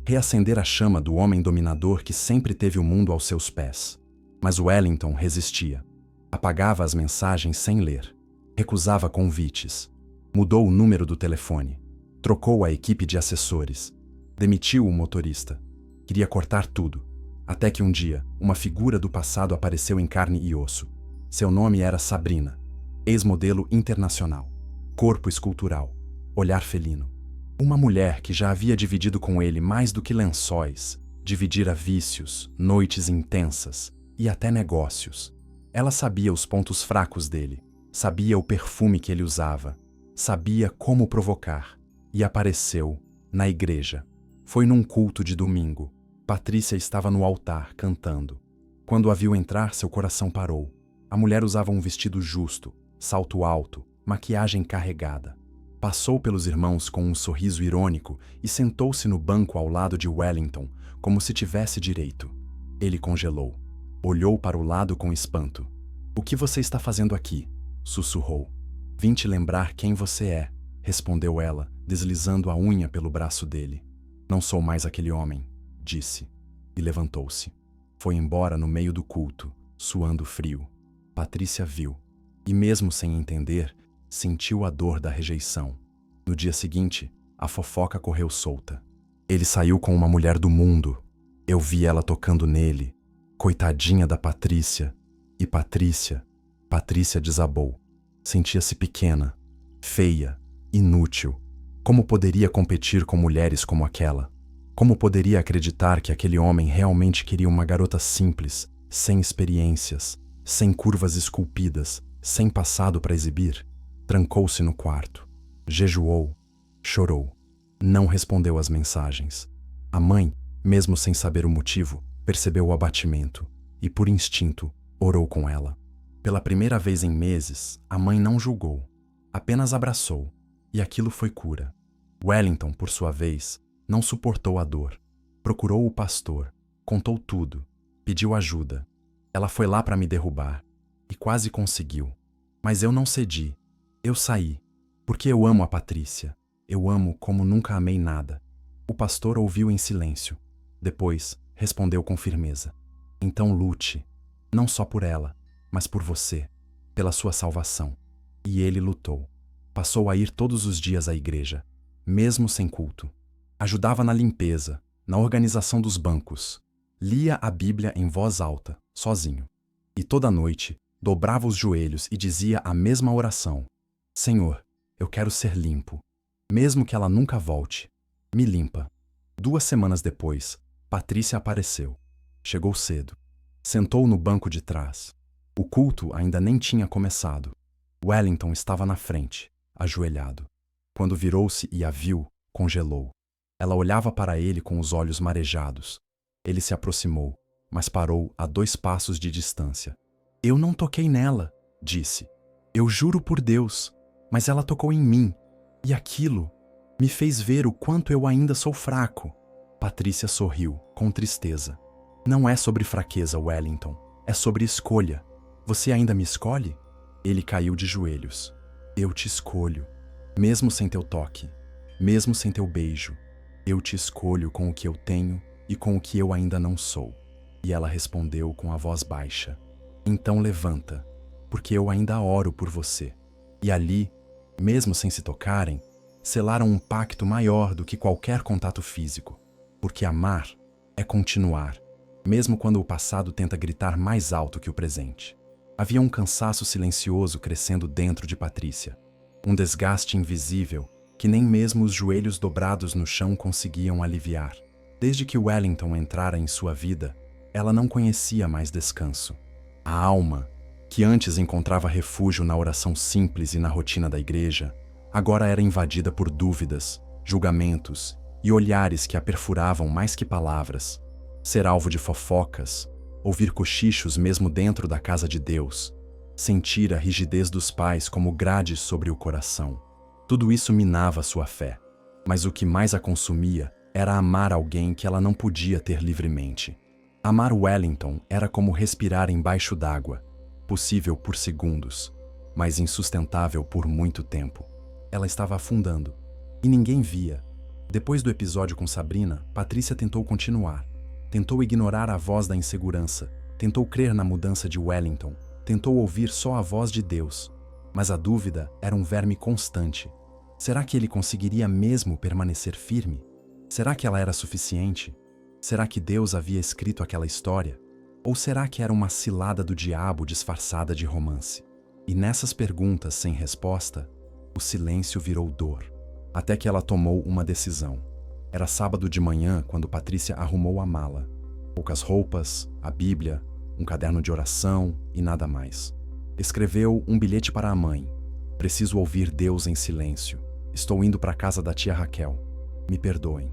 reacender a chama do homem dominador que sempre teve o mundo aos seus pés. Mas Wellington resistia. Apagava as mensagens sem ler. Recusava convites. Mudou o número do telefone. Trocou a equipe de assessores. Demitiu o motorista. Queria cortar tudo. Até que um dia, uma figura do passado apareceu em carne e osso. Seu nome era Sabrina. Ex-modelo internacional. Corpo escultural. Olhar felino. Uma mulher que já havia dividido com ele mais do que lençóis. Dividira vícios, noites intensas e até negócios. Ela sabia os pontos fracos dele. Sabia o perfume que ele usava. Sabia como provocar. E apareceu na igreja. Foi num culto de domingo. Patrícia estava no altar, cantando. Quando a viu entrar, seu coração parou. A mulher usava um vestido justo, salto alto, maquiagem carregada. Passou pelos irmãos com um sorriso irônico e sentou-se no banco ao lado de Wellington, como se tivesse direito. Ele congelou. Olhou para o lado com espanto. O que você está fazendo aqui? Sussurrou. Vim te lembrar quem você é, respondeu ela, deslizando a unha pelo braço dele. Não sou mais aquele homem, disse, e levantou-se. Foi embora no meio do culto, suando frio. Patrícia viu, e mesmo sem entender, sentiu a dor da rejeição. No dia seguinte, a fofoca correu solta. Ele saiu com uma mulher do mundo. Eu vi ela tocando nele. Coitadinha da Patrícia. E Patrícia desabou. Sentia-se pequena, feia, inútil. Como poderia competir com mulheres como aquela? Como poderia acreditar que aquele homem realmente queria uma garota simples, sem experiências, sem curvas esculpidas, sem passado para exibir? Trancou-se no quarto. Jejuou. Chorou. Não respondeu às mensagens. A mãe, mesmo sem saber o motivo, percebeu o abatimento e, por instinto, orou com ela. Pela primeira vez em meses, a mãe não julgou, apenas abraçou, e aquilo foi cura. Wellington, por sua vez, não suportou a dor. Procurou o pastor, contou tudo, pediu ajuda. Ela foi lá para me derrubar, e quase conseguiu. Mas eu não cedi. Eu saí, porque eu amo a Patrícia. Eu amo como nunca amei nada. O pastor ouviu em silêncio. Depois, respondeu com firmeza. Então lute, não só por ela, mas por você, pela sua salvação. E ele lutou. Passou a ir todos os dias à igreja, mesmo sem culto. Ajudava na limpeza, na organização dos bancos. Lia a Bíblia em voz alta, sozinho. E toda noite, dobrava os joelhos e dizia a mesma oração: Senhor, eu quero ser limpo. Mesmo que ela nunca volte, me limpa. 2 semanas depois, Patrícia apareceu. Chegou cedo. Sentou no banco de trás. O culto ainda nem tinha começado. Wellington estava na frente, ajoelhado. Quando virou-se e a viu, congelou. Ela olhava para ele com os olhos marejados. Ele se aproximou, mas parou a 2 passos de distância. Eu não toquei nela, disse. Eu juro por Deus, mas ela tocou em mim. E aquilo me fez ver o quanto eu ainda sou fraco. Patrícia sorriu, com tristeza. Não é sobre fraqueza, Wellington. É sobre escolha. Você ainda me escolhe? Ele caiu de joelhos. Eu te escolho. Mesmo sem teu toque. Mesmo sem teu beijo. Eu te escolho com o que eu tenho e com o que eu ainda não sou. E ela respondeu com a voz baixa. Então levanta, porque eu ainda oro por você. E ali, mesmo sem se tocarem, selaram um pacto maior do que qualquer contato físico. Porque amar é continuar, mesmo quando o passado tenta gritar mais alto que o presente. Havia um cansaço silencioso crescendo dentro de Patrícia. Um desgaste invisível que nem mesmo os joelhos dobrados no chão conseguiam aliviar. Desde que Wellington entrara em sua vida, ela não conhecia mais descanso. A alma, que antes encontrava refúgio na oração simples e na rotina da igreja, agora era invadida por dúvidas, julgamentos e olhares que a perfuravam mais que palavras. Ser alvo de fofocas, ouvir cochichos mesmo dentro da casa de Deus, sentir a rigidez dos pais como grades sobre o coração. Tudo isso minava sua fé, mas o que mais a consumia era amar alguém que ela não podia ter livremente. Amar Wellington era como respirar embaixo d'água, possível por segundos, mas insustentável por muito tempo. Ela estava afundando, e ninguém via. Depois do episódio com Sabrina, Patrícia tentou continuar. Tentou ignorar a voz da insegurança, tentou crer na mudança de Wellington, tentou ouvir só a voz de Deus. Mas a dúvida era um verme constante. Será que ele conseguiria mesmo permanecer firme? Será que ela era suficiente? Será que Deus havia escrito aquela história? Ou será que era uma cilada do diabo disfarçada de romance? E nessas perguntas sem resposta, o silêncio virou dor. Até que ela tomou uma decisão. Era sábado de manhã quando Patrícia arrumou a mala. Poucas roupas, a Bíblia, um caderno de oração e nada mais. Escreveu um bilhete para a mãe. Preciso ouvir Deus em silêncio. Estou indo para a casa da tia Raquel. Me perdoem.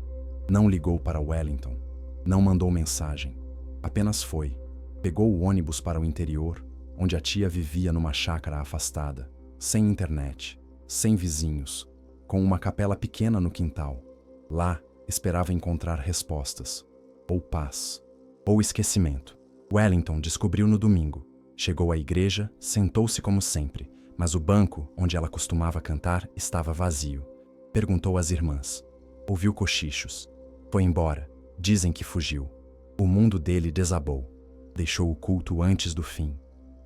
Não ligou para Wellington. Não mandou mensagem. Apenas foi. Pegou o ônibus para o interior, onde a tia vivia numa chácara afastada, sem internet, sem vizinhos, com uma capela pequena no quintal. Lá, esperava encontrar respostas. Ou paz. Ou esquecimento. Wellington descobriu no domingo. Chegou à igreja, sentou-se como sempre, mas o banco, onde ela costumava cantar, estava vazio. Perguntou às irmãs. Ouviu cochichos. Foi embora. Dizem que fugiu. O mundo dele desabou. Deixou o culto antes do fim.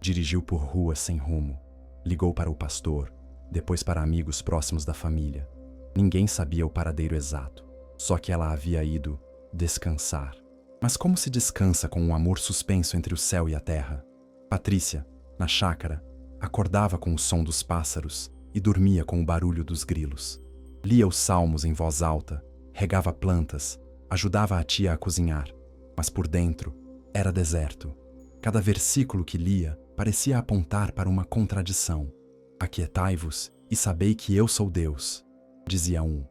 Dirigiu por ruas sem rumo. Ligou para o pastor, depois para amigos próximos da família. Ninguém sabia o paradeiro exato. Só que ela havia ido descansar. Mas como se descansa com um amor suspenso entre o céu e a terra? Patrícia, na chácara, acordava com o som dos pássaros e dormia com o barulho dos grilos. Lia os salmos em voz alta, regava plantas, ajudava a tia a cozinhar, mas por dentro era deserto. Cada versículo que lia parecia apontar para uma contradição. Aquietai-vos e sabei que eu sou Deus, dizia um.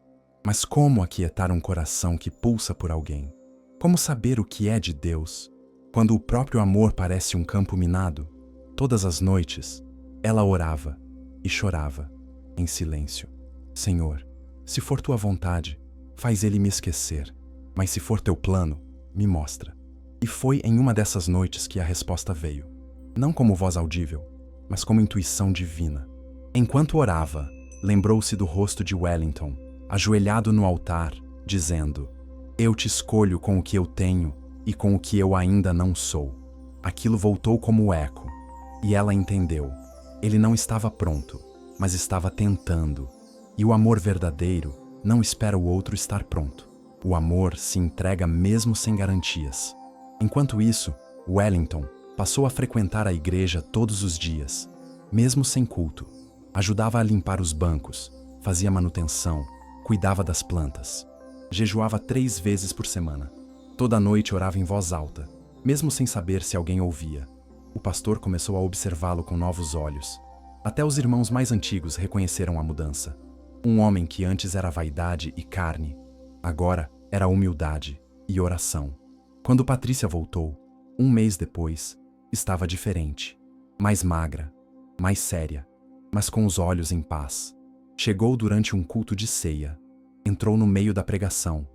Mas como aquietar um coração que pulsa por alguém? Como saber o que é de Deus, quando o próprio amor parece um campo minado? Todas as noites, ela orava e chorava, em silêncio. Senhor, se for tua vontade, faz ele me esquecer, mas se for teu plano, me mostra. E foi em uma dessas noites que a resposta veio. Não como voz audível, mas como intuição divina. Enquanto orava, lembrou-se do rosto de Wellington, ajoelhado no altar, dizendo: Eu te escolho com o que eu tenho e com o que eu ainda não sou. Aquilo voltou como eco, e ela entendeu. Ele não estava pronto, mas estava tentando. E o amor verdadeiro não espera o outro estar pronto. O amor se entrega mesmo sem garantias. Enquanto isso, Wellington passou a frequentar a igreja todos os dias, mesmo sem culto. Ajudava a limpar os bancos, fazia manutenção, cuidava das plantas. Jejuava 3 vezes por semana. Toda noite orava em voz alta, mesmo sem saber se alguém ouvia. O pastor começou a observá-lo com novos olhos. Até os irmãos mais antigos reconheceram a mudança. Um homem que antes era vaidade e carne, agora era humildade e oração. Quando Patrícia voltou, 1 mês depois, estava diferente. Mais magra, mais séria, mas com os olhos em paz. Chegou durante um culto de ceia. Entrou no meio da pregação.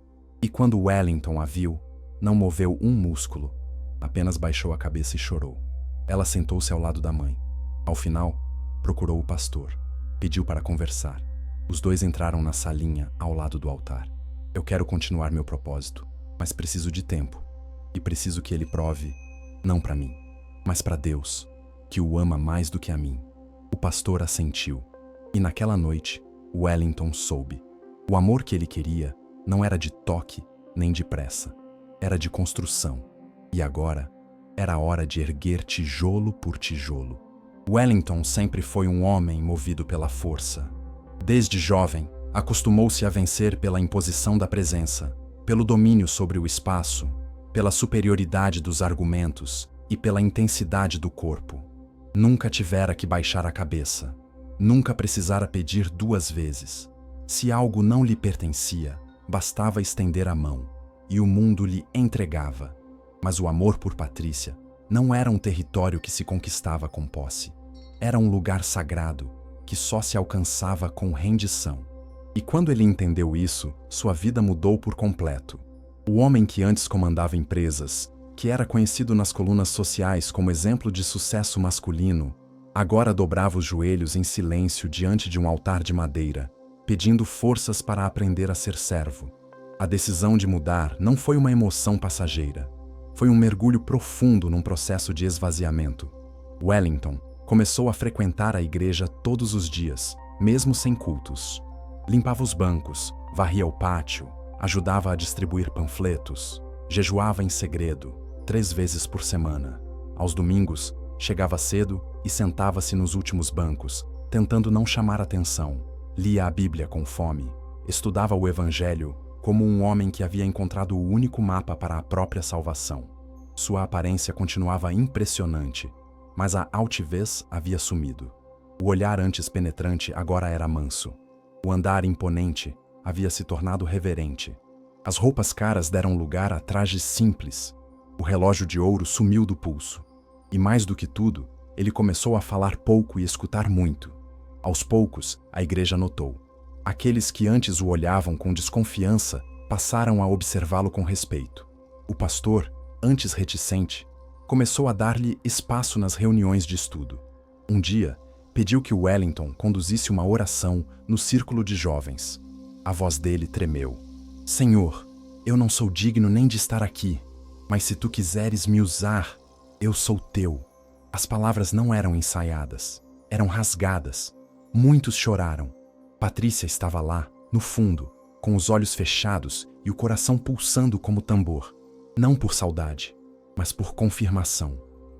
E quando Wellington a viu, não moveu um músculo. Apenas baixou a cabeça e chorou. Ela sentou-se ao lado da mãe. Ao final, procurou o pastor. Pediu para conversar. Os dois entraram na salinha ao lado do altar. Eu quero continuar meu propósito, mas preciso de tempo. E preciso que ele prove, não para mim, mas para Deus, que o ama mais do que a mim. O pastor assentiu. E naquela noite, Wellington soube. O amor que ele queria não era de toque nem de pressa. Era de construção. E agora, era hora de erguer tijolo por tijolo. Wellington sempre foi um homem movido pela força. Desde jovem, acostumou-se a vencer pela imposição da presença, pelo domínio sobre o espaço, pela superioridade dos argumentos e pela intensidade do corpo. Nunca tivera que baixar a cabeça. Nunca precisara pedir 2 vezes. Se algo não lhe pertencia, bastava estender a mão, e o mundo lhe entregava. Mas o amor por Patrícia não era um território que se conquistava com posse. Era um lugar sagrado, que só se alcançava com rendição. E quando ele entendeu isso, sua vida mudou por completo. O homem que antes comandava empresas, que era conhecido nas colunas sociais como exemplo de sucesso masculino, agora dobrava os joelhos em silêncio diante de um altar de madeira, pedindo forças para aprender a ser servo. A decisão de mudar não foi uma emoção passageira. Foi um mergulho profundo num processo de esvaziamento. Wellington começou a frequentar a igreja todos os dias, mesmo sem cultos. Limpava os bancos, varria o pátio, ajudava a distribuir panfletos, jejuava em segredo, 3 vezes por semana. Aos domingos, chegava cedo e sentava-se nos últimos bancos, tentando não chamar atenção. Lia a Bíblia com fome, estudava o Evangelho como um homem que havia encontrado o único mapa para a própria salvação. Sua aparência continuava impressionante, mas a altivez havia sumido. O olhar antes penetrante agora era manso. O andar imponente havia se tornado reverente. As roupas caras deram lugar a trajes simples. O relógio de ouro sumiu do pulso. E mais do que tudo, ele começou a falar pouco e escutar muito. Aos poucos, a igreja notou. Aqueles que antes o olhavam com desconfiança passaram a observá-lo com respeito. O pastor, antes reticente, começou a dar-lhe espaço nas reuniões de estudo. Um dia, pediu que Wellington conduzisse uma oração no círculo de jovens. A voz dele tremeu. Senhor, eu não sou digno nem de estar aqui, mas se tu quiseres me usar, eu sou teu. As palavras não eram ensaiadas, eram rasgadas. Muitos choraram. Patrícia estava lá, no fundo, com os olhos fechados e o coração pulsando como tambor. Não por saudade, mas por confirmação.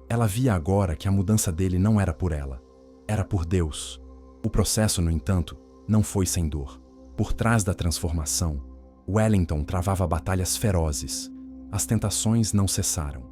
Ela via agora que a mudança dele não era por ela, era por Deus. O processo, no entanto, não foi sem dor. Por trás da transformação, Wellington travava batalhas ferozes. As tentações não cessaram.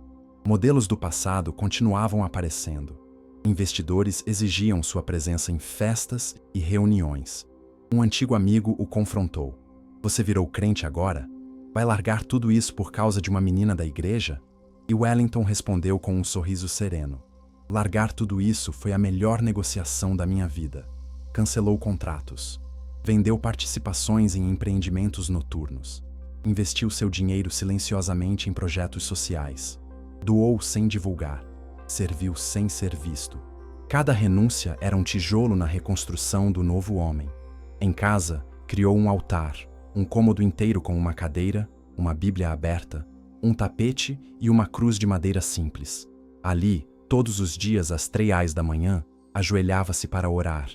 Modelos do passado continuavam aparecendo. Investidores exigiam sua presença em festas e reuniões. Um antigo amigo o confrontou. Você virou crente agora? Vai largar tudo isso por causa de uma menina da igreja? E Wellington respondeu com um sorriso sereno. Largar tudo isso foi a melhor negociação da minha vida. Cancelou contratos. Vendeu participações em empreendimentos noturnos. Investiu seu dinheiro silenciosamente em projetos sociais. Doou sem divulgar. Serviu sem ser visto. Cada renúncia era um tijolo na reconstrução do novo homem. Em casa, criou um altar, um cômodo inteiro com uma cadeira, uma Bíblia aberta, um tapete e uma cruz de madeira simples. Ali, todos os dias às 3 da manhã, ajoelhava-se para orar.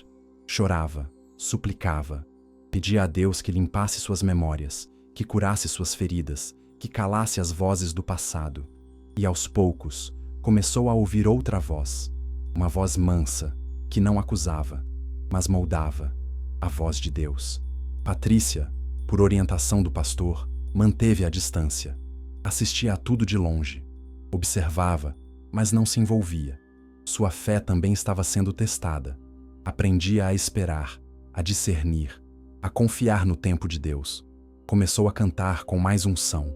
Chorava, suplicava, pedia a Deus que limpasse suas memórias, que curasse suas feridas, que calasse as vozes do passado. E aos poucos, começou a ouvir outra voz, uma voz mansa, que não acusava, mas moldava, a voz de Deus. Patrícia, por orientação do pastor, manteve a distância. Assistia a tudo de longe. Observava, mas não se envolvia. Sua fé também estava sendo testada. Aprendia a esperar, a discernir, a confiar no tempo de Deus. Começou a cantar com mais unção.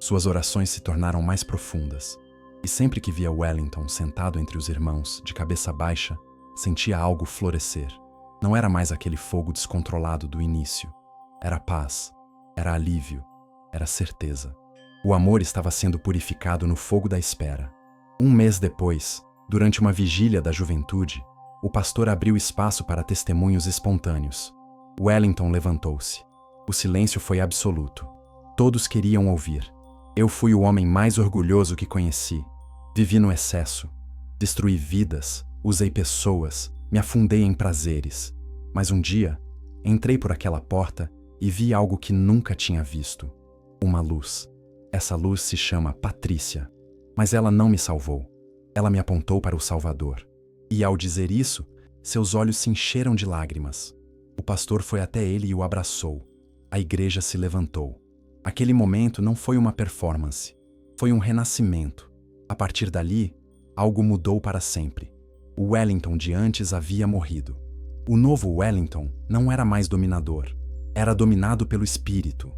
Suas orações se tornaram mais profundas. E sempre que via Wellington sentado entre os irmãos, de cabeça baixa, sentia algo florescer. Não era mais aquele fogo descontrolado do início. Era paz, era alívio, era certeza. O amor estava sendo purificado no fogo da espera. Um mês depois, durante uma vigília da juventude, o pastor abriu espaço para testemunhos espontâneos. Wellington levantou-se. O silêncio foi absoluto. Todos queriam ouvir. Eu fui o homem mais orgulhoso que conheci. Vivi no excesso. Destruí vidas, usei pessoas, me afundei em prazeres. Mas um dia, entrei por aquela porta e vi algo que nunca tinha visto. Uma luz. Essa luz se chama Patrícia. Mas ela não me salvou. Ela me apontou para o Salvador. E ao dizer isso, seus olhos se encheram de lágrimas. O pastor foi até ele e o abraçou. A igreja se levantou. Aquele momento não foi uma performance. Foi um renascimento. A partir dali, algo mudou para sempre. O Wellington de antes havia morrido. O novo Wellington não era mais dominador. Era dominado pelo Espírito.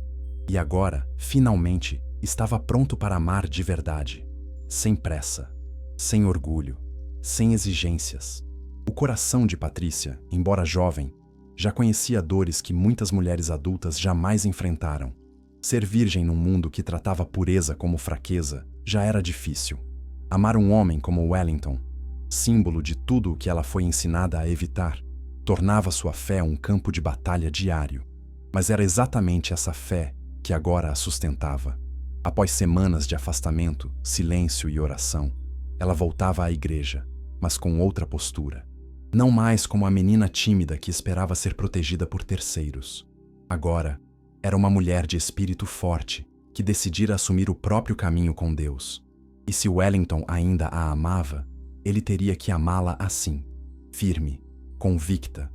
E agora, finalmente, estava pronto para amar de verdade. Sem pressa. Sem orgulho. Sem exigências. O coração de Patrícia, embora jovem, já conhecia dores que muitas mulheres adultas jamais enfrentaram. Ser virgem num mundo que tratava pureza como fraqueza já era difícil. Amar um homem como Wellington, símbolo de tudo o que ela foi ensinada a evitar, tornava sua fé um campo de batalha diário. Mas era exatamente essa fé que agora a sustentava. Após semanas de afastamento, silêncio e oração, ela voltava à igreja, mas com outra postura. Não mais como a menina tímida que esperava ser protegida por terceiros. Agora, era uma mulher de espírito forte, que decidira assumir o próprio caminho com Deus. E se Wellington ainda a amava, ele teria que amá-la assim, firme, convicta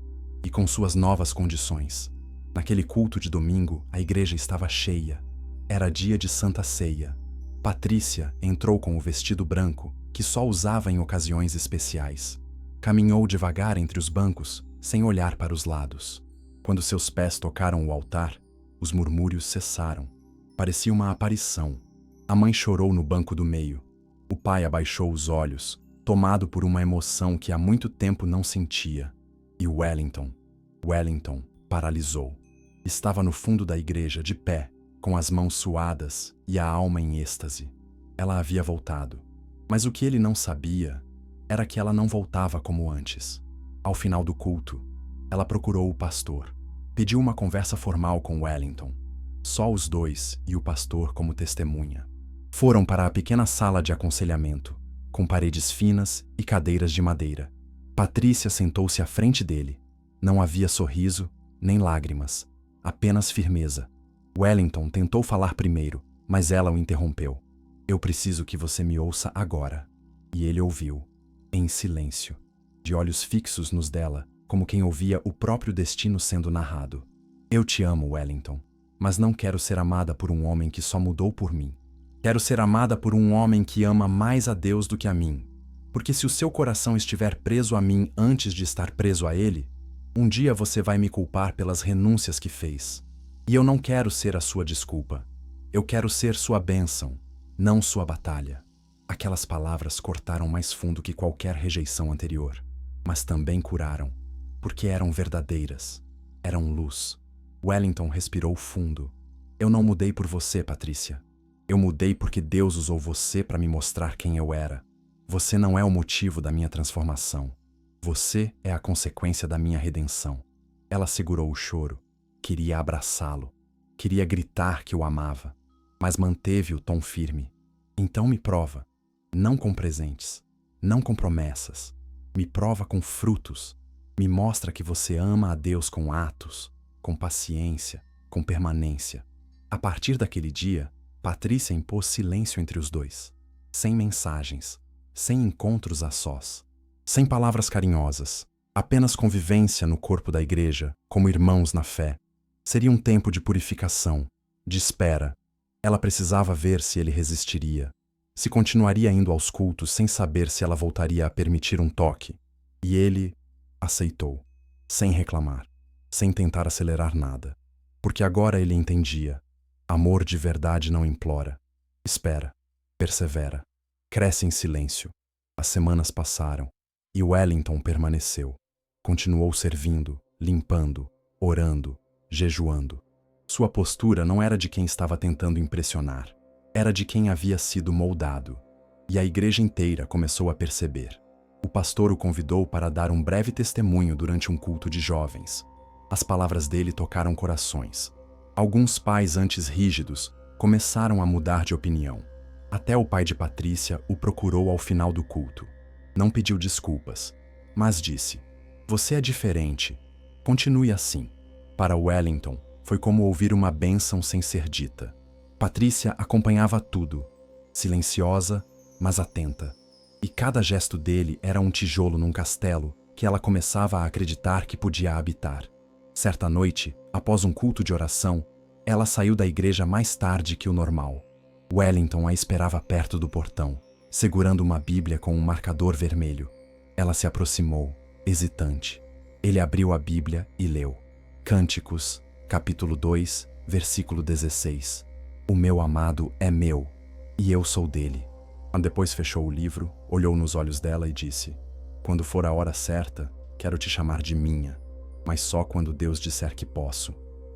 e com suas novas condições. Naquele culto de domingo, a igreja estava cheia. Era dia de Santa Ceia. Patrícia entrou com o vestido branco, que só usava em ocasiões especiais. Caminhou devagar entre os bancos, sem olhar para os lados. Quando seus pés tocaram o altar, os murmúrios cessaram. Parecia uma aparição. A mãe chorou no banco do meio. O pai abaixou os olhos, tomado por uma emoção que há muito tempo não sentia. E Wellington paralisou. Estava no fundo da igreja, de pé, com as mãos suadas e a alma em êxtase. Ela havia voltado. Mas o que ele não sabia era que ela não voltava como antes. Ao final do culto, ela procurou o pastor. Pediu uma conversa formal com Wellington. Só os dois e o pastor como testemunha. Foram para a pequena sala de aconselhamento, com paredes finas e cadeiras de madeira. Patrícia sentou-se à frente dele. Não havia sorriso, nem lágrimas, apenas firmeza. Wellington tentou falar primeiro, mas ela o interrompeu. Eu preciso que você me ouça agora. E ele ouviu, em silêncio, de olhos fixos nos dela, como quem ouvia o próprio destino sendo narrado. Eu te amo, Wellington, mas não quero ser amada por um homem que só mudou por mim. Quero ser amada por um homem que ama mais a Deus do que a mim. Porque se o seu coração estiver preso a mim antes de estar preso a ele, um dia você vai me culpar pelas renúncias que fez. E eu não quero ser a sua desculpa. Eu quero ser sua bênção, não sua batalha. Aquelas palavras cortaram mais fundo que qualquer rejeição anterior, mas também curaram, porque eram verdadeiras, eram luz. Wellington respirou fundo. Eu não mudei por você, Patrícia. Eu mudei porque Deus usou você para me mostrar quem eu era. Você não é o motivo da minha transformação. Você é a consequência da minha redenção. Ela segurou o choro. Queria abraçá-lo. Queria gritar que o amava, mas manteve o tom firme. Então me prova. Não com presentes, não com promessas. Me prova com frutos. Me mostra que você ama a Deus com atos, com paciência, com permanência. A partir daquele dia, Patrícia impôs silêncio entre os dois. Sem mensagens, sem encontros a sós, sem palavras carinhosas, apenas convivência no corpo da igreja, como irmãos na fé. Seria um tempo de purificação, de espera. Ela precisava ver se ele resistiria, se continuaria indo aos cultos sem saber se ela voltaria a permitir um toque. E ele aceitou, sem reclamar, sem tentar acelerar nada. Porque agora ele entendia. Amor de verdade não implora. Espera, persevera, cresce em silêncio. As semanas passaram e Wellington permaneceu. Continuou servindo, limpando, orando, jejuando. Sua postura não era de quem estava tentando impressionar. Era de quem havia sido moldado. E a igreja inteira começou a perceber. O pastor o convidou para dar um breve testemunho durante um culto de jovens. As palavras dele tocaram corações. Alguns pais antes rígidos começaram a mudar de opinião. Até o pai de Patrícia o procurou ao final do culto. Não pediu desculpas, mas disse: "Você é diferente. Continue assim." Para Wellington, foi como ouvir uma bênção sem ser dita. Patrícia acompanhava tudo, silenciosa, mas atenta. E cada gesto dele era um tijolo num castelo que ela começava a acreditar que podia habitar. Certa noite, após um culto de oração, ela saiu da igreja mais tarde que o normal. Wellington a esperava perto do portão, segurando uma Bíblia com um marcador vermelho. Ela se aproximou, hesitante. Ele abriu a Bíblia e leu. Cânticos, capítulo 2, versículo 16. "O meu amado é meu, e eu sou dele." Depois fechou o livro, olhou nos olhos dela e disse: "Quando for a hora certa, quero te chamar de minha, mas só quando Deus disser que posso."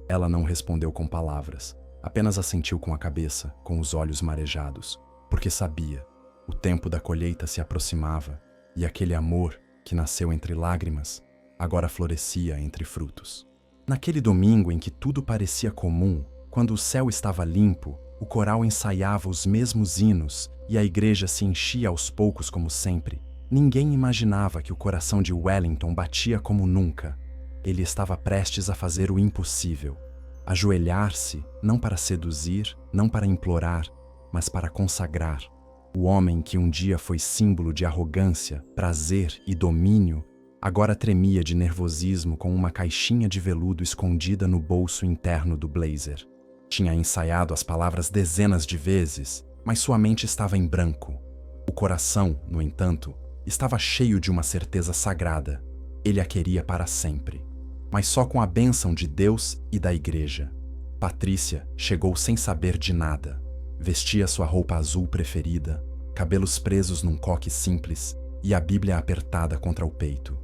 Ela não respondeu com palavras, apenas assentiu com a cabeça, com os olhos marejados, porque sabia, o tempo da colheita se aproximava e aquele amor, que nasceu entre lágrimas, agora florescia entre frutos. Naquele domingo em que tudo parecia comum, quando o céu estava limpo, o coral ensaiava os mesmos hinos e a igreja se enchia aos poucos como sempre, ninguém imaginava que o coração de Wellington batia como nunca. Ele estava prestes a fazer o impossível. Ajoelhar-se, não para seduzir, não para implorar, mas para consagrar. O homem que um dia foi símbolo de arrogância, prazer e domínio, agora tremia de nervosismo com uma caixinha de veludo escondida no bolso interno do blazer. Tinha ensaiado as palavras dezenas de vezes, mas sua mente estava em branco. O coração, no entanto, estava cheio de uma certeza sagrada. Ele a queria para sempre, mas só com a bênção de Deus e da igreja. Patrícia chegou sem saber de nada. Vestia sua roupa azul preferida, cabelos presos num coque simples e a Bíblia apertada contra o peito.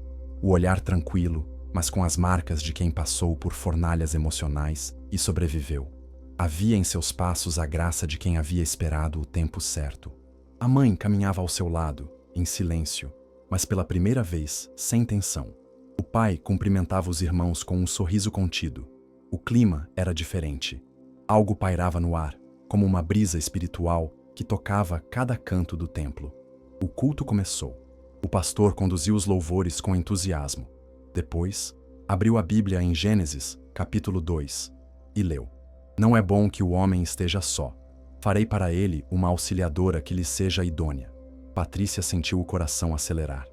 O olhar tranquilo, mas com as marcas de quem passou por fornalhas emocionais e sobreviveu. Havia em seus passos a graça de quem havia esperado o tempo certo. A mãe caminhava ao seu lado, em silêncio, mas pela primeira vez, sem tensão. O pai cumprimentava os irmãos com um sorriso contido. O clima era diferente. Algo pairava no ar, como uma brisa espiritual que tocava cada canto do templo. O culto começou. O pastor conduziu os louvores com entusiasmo. Depois, abriu a Bíblia em Gênesis, capítulo 2, e leu: "Não é bom que o homem esteja só. Farei para ele uma auxiliadora que lhe seja idônea." Patrícia sentiu o coração acelerar.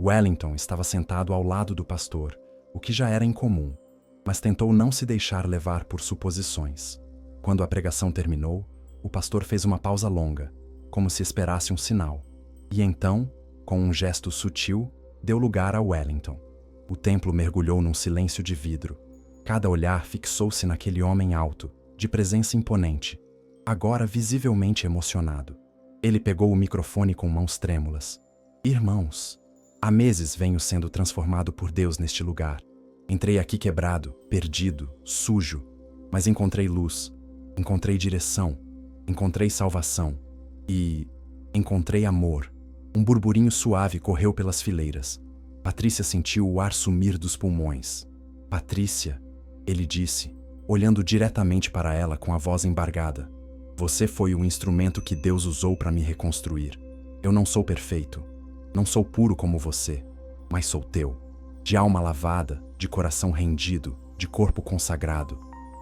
Wellington estava sentado ao lado do pastor, o que já era incomum, mas tentou não se deixar levar por suposições. Quando a pregação terminou, o pastor fez uma pausa longa, como se esperasse um sinal, e então, com um gesto sutil, deu lugar a Wellington. O templo mergulhou num silêncio de vidro. Cada olhar fixou-se naquele homem alto, de presença imponente, agora visivelmente emocionado. Ele pegou o microfone com mãos trêmulas. "Irmãos, há meses venho sendo transformado por Deus neste lugar. Entrei aqui quebrado, perdido, sujo, mas encontrei luz, encontrei direção, encontrei salvação e encontrei amor." Um burburinho suave correu pelas fileiras. Patrícia sentiu o ar sumir dos pulmões. "Patrícia," ele disse, olhando diretamente para ela com a voz embargada, "você foi o instrumento que Deus usou para me reconstruir. Eu não sou perfeito, não sou puro como você, mas sou teu, de alma lavada, de coração rendido, de corpo consagrado.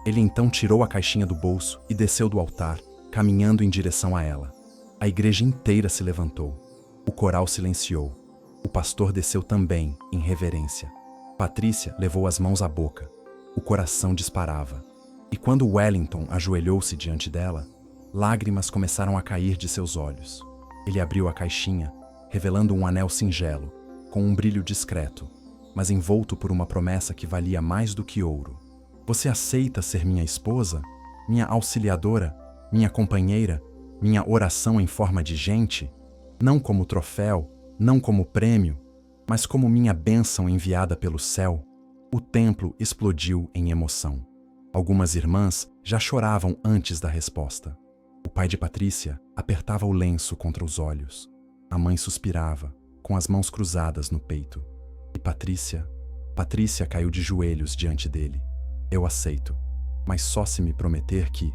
Ele então tirou a caixinha do bolso e desceu do altar, caminhando em direção a ela. A igreja inteira se levantou. O coral silenciou. O pastor desceu também, em reverência. Patrícia levou as mãos à boca. O coração disparava. E quando Wellington ajoelhou-se diante dela, lágrimas começaram a cair de seus olhos. Ele abriu a caixinha, revelando um anel singelo, com um brilho discreto, mas envolto por uma promessa que valia mais do que ouro. Você aceita ser minha esposa? Minha auxiliadora? Minha companheira? Minha oração em forma de gente? Não como troféu, não como prêmio, mas como minha bênção enviada pelo céu. O templo explodiu em emoção. Algumas irmãs já choravam antes da resposta. O pai de Patrícia apertava o lenço contra os olhos. A mãe suspirava, com as mãos cruzadas no peito. E Patrícia caiu de joelhos diante dele. Eu aceito, mas só se me prometer que,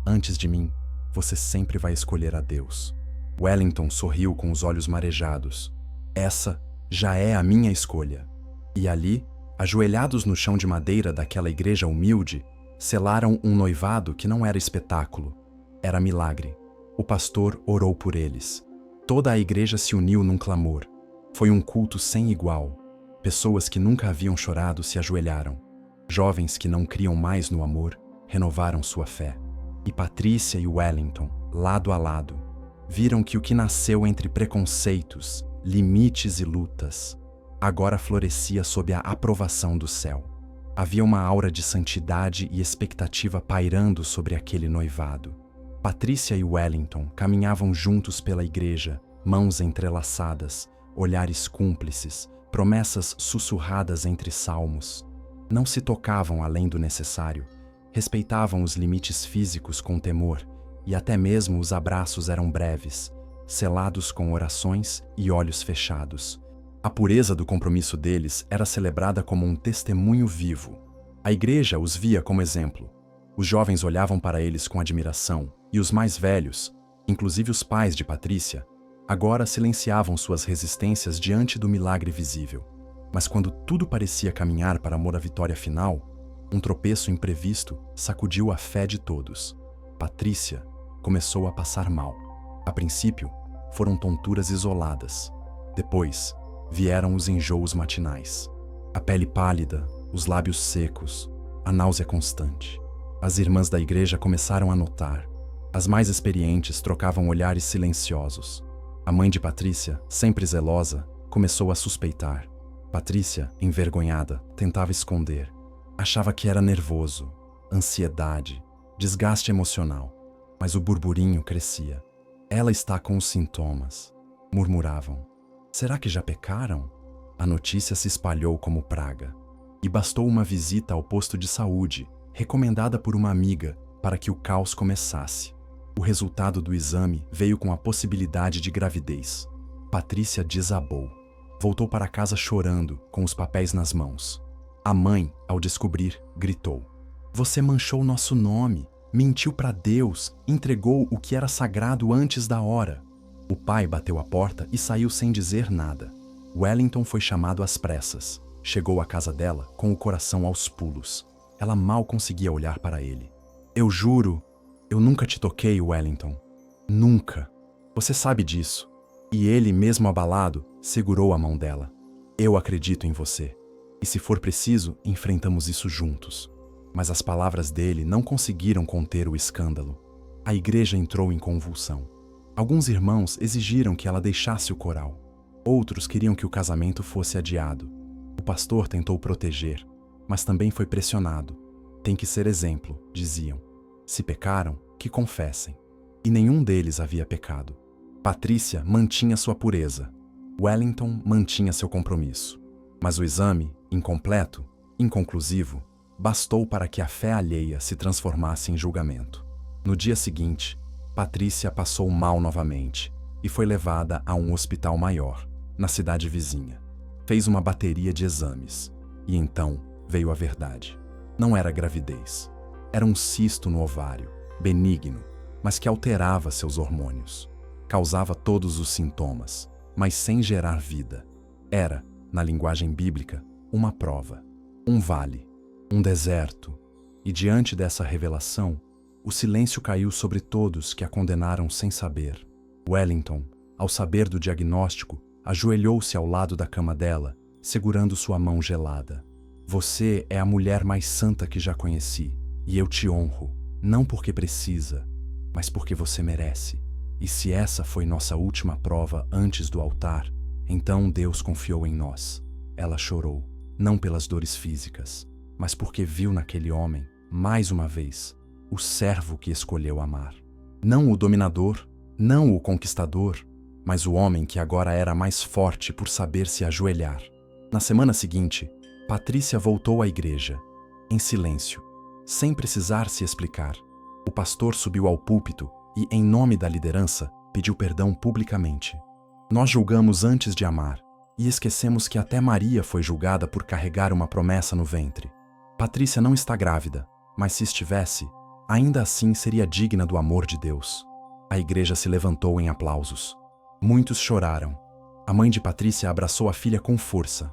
antes de mim, você sempre vai escolher a Deus. Wellington sorriu com os olhos marejados. Essa já é a minha escolha. E ali, ajoelhados no chão de madeira daquela igreja humilde, selaram um noivado que não era espetáculo, era milagre. O pastor orou por eles. Toda a igreja se uniu num clamor. Foi um culto sem igual. Pessoas que nunca haviam chorado se ajoelharam. Jovens que não criam mais no amor, renovaram sua fé. E Patrícia e Wellington, lado a lado, viram que o que nasceu entre preconceitos, limites e lutas, agora florescia sob a aprovação do céu. Havia uma aura de santidade e expectativa pairando sobre aquele noivado. Patrícia e Wellington caminhavam juntos pela igreja, mãos entrelaçadas, olhares cúmplices, promessas sussurradas entre salmos. Não se tocavam além do necessário, respeitavam os limites físicos com temor, e até mesmo os abraços eram breves, selados com orações e olhos fechados. A pureza do compromisso deles era celebrada como um testemunho vivo. A igreja os via como exemplo. Os jovens olhavam para eles com admiração, e os mais velhos, inclusive os pais de Patrícia, agora silenciavam suas resistências diante do milagre visível. Mas quando tudo parecia caminhar para a vitória final, um tropeço imprevisto sacudiu a fé de todos. Patrícia começou a passar mal. A princípio, foram tonturas isoladas. Depois, vieram os enjoos matinais. A pele pálida, os lábios secos, a náusea constante. As irmãs da igreja começaram a notar. As mais experientes trocavam olhares silenciosos. A mãe de Patrícia, sempre zelosa, começou a suspeitar. Patrícia, envergonhada, tentava esconder. Achava que era nervoso, ansiedade, desgaste emocional. Mas o burburinho crescia. Ela está com os sintomas, murmuravam. Será que já pecaram? A notícia se espalhou como praga. E bastou uma visita ao posto de saúde, recomendada por uma amiga, para que o caos começasse. O resultado do exame veio com a possibilidade de gravidez. Patrícia desabou. Voltou para casa chorando, com os papéis nas mãos. A mãe, ao descobrir, gritou: "Você manchou nosso nome, mentiu para Deus, entregou o que era sagrado antes da hora." O pai bateu a porta e saiu sem dizer nada. Wellington foi chamado às pressas. Chegou à casa dela com o coração aos pulos. Ela mal conseguia olhar para ele. "Eu juro, eu nunca te toquei, Wellington. Nunca. Você sabe disso." E ele, mesmo abalado, segurou a mão dela. "Eu acredito em você. E se for preciso, enfrentamos isso juntos." Mas as palavras dele não conseguiram conter o escândalo. A igreja entrou em convulsão. Alguns irmãos exigiram que ela deixasse o coral. Outros queriam que o casamento fosse adiado. O pastor tentou proteger, mas também foi pressionado. "Tem que ser exemplo", diziam. Se pecaram, que confessem. E nenhum deles havia pecado. Patrícia mantinha sua pureza. Wellington mantinha seu compromisso. Mas o exame, incompleto, inconclusivo, bastou para que a fé alheia se transformasse em julgamento. No dia seguinte, Patrícia passou mal novamente e foi levada a um hospital maior, na cidade vizinha. Fez uma bateria de exames e então veio a verdade. Não era gravidez. Era um cisto no ovário, benigno, mas que alterava seus hormônios. Causava todos os sintomas, mas sem gerar vida. Era, na linguagem bíblica, uma prova, um vale, um deserto, E diante dessa revelação, o silêncio caiu sobre todos que a condenaram sem saber. Wellington, ao saber do diagnóstico, ajoelhou-se ao lado da cama dela, segurando sua mão gelada. Você é a mulher mais santa que já conheci, e eu te honro, não porque precisa, mas porque você merece. E se essa foi nossa última prova antes do altar, então Deus confiou em nós. Ela chorou, não pelas dores físicas, mas porque viu naquele homem, mais uma vez, o servo que escolheu amar. Não o dominador, não o conquistador, mas o homem que agora era mais forte por saber se ajoelhar. Na semana seguinte, Patrícia voltou à igreja, em silêncio, sem precisar se explicar. O pastor subiu ao púlpito e, em nome da liderança, pediu perdão publicamente. Nós julgamos antes de amar, e esquecemos que até Maria foi julgada por carregar uma promessa no ventre. Patrícia não está grávida, mas se estivesse, ainda assim seria digna do amor de Deus. A igreja se levantou em aplausos. Muitos choraram. A mãe de Patrícia abraçou a filha com força.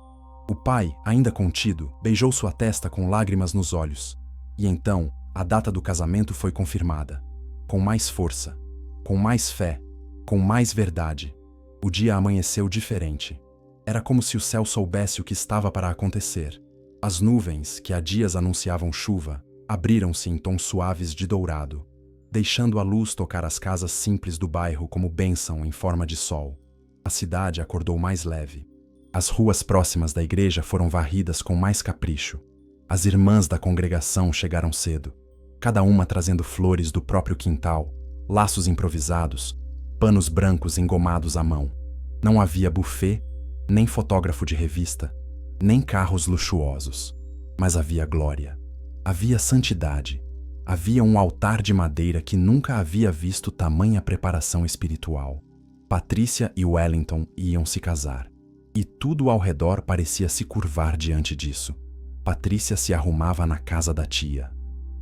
O pai, ainda contido, beijou sua testa com lágrimas nos olhos. E então, a data do casamento foi confirmada. Com mais força, com mais fé, com mais verdade. O dia amanheceu diferente. Era como se o céu soubesse o que estava para acontecer. As nuvens, que há dias anunciavam chuva, abriram-se em tons suaves de dourado, deixando a luz tocar as casas simples do bairro como bênção em forma de sol. A cidade acordou mais leve. As ruas próximas da igreja foram varridas com mais capricho. As irmãs da congregação chegaram cedo, cada uma trazendo flores do próprio quintal, laços improvisados, panos brancos engomados à mão. Não havia buffet, nem fotógrafo de revista, nem carros luxuosos. Mas havia glória, havia santidade, havia um altar de madeira que nunca havia visto tamanha preparação espiritual. Patrícia e Wellington iam se casar, e tudo ao redor parecia se curvar diante disso. Patrícia se arrumava na casa da tia.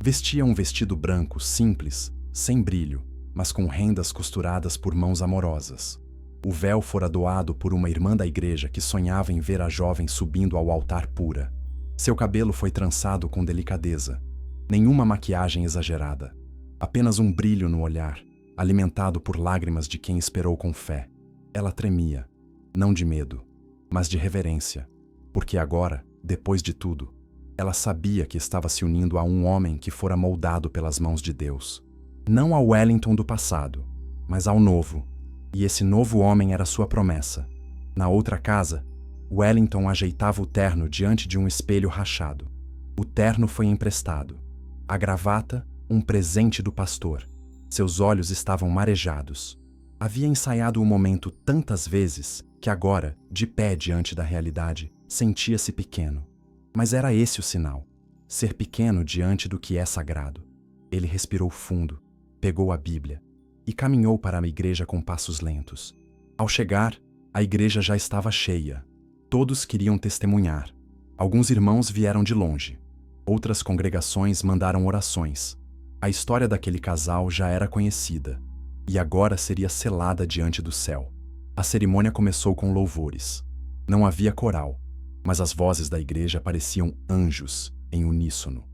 Vestia um vestido branco simples, sem brilho, mas com rendas costuradas por mãos amorosas. O véu fora doado por uma irmã da igreja que sonhava em ver a jovem subindo ao altar pura. Seu cabelo foi trançado com delicadeza. Nenhuma maquiagem exagerada. Apenas um brilho no olhar, alimentado por lágrimas de quem esperou com fé. Ela tremia, não de medo, mas de reverência, porque agora, depois de tudo, ela sabia que estava se unindo a um homem que fora moldado pelas mãos de Deus. Não ao Wellington do passado, mas ao novo. E esse novo homem era sua promessa. Na outra casa, Wellington ajeitava o terno diante de um espelho rachado. O terno foi emprestado. A gravata, um presente do pastor. Seus olhos estavam marejados. Havia ensaiado o momento tantas vezes que agora, de pé diante da realidade, sentia-se pequeno. Mas era esse o sinal. Ser pequeno diante do que é sagrado. Ele respirou fundo, pegou a Bíblia e caminhou para a igreja com passos lentos. Ao chegar, a igreja já estava cheia. Todos queriam testemunhar. Alguns irmãos vieram de longe. Outras congregações mandaram orações. A história daquele casal já era conhecida, e agora seria selada diante do céu. A cerimônia começou com louvores. Não havia coral, mas as vozes da igreja pareciam anjos, em uníssono.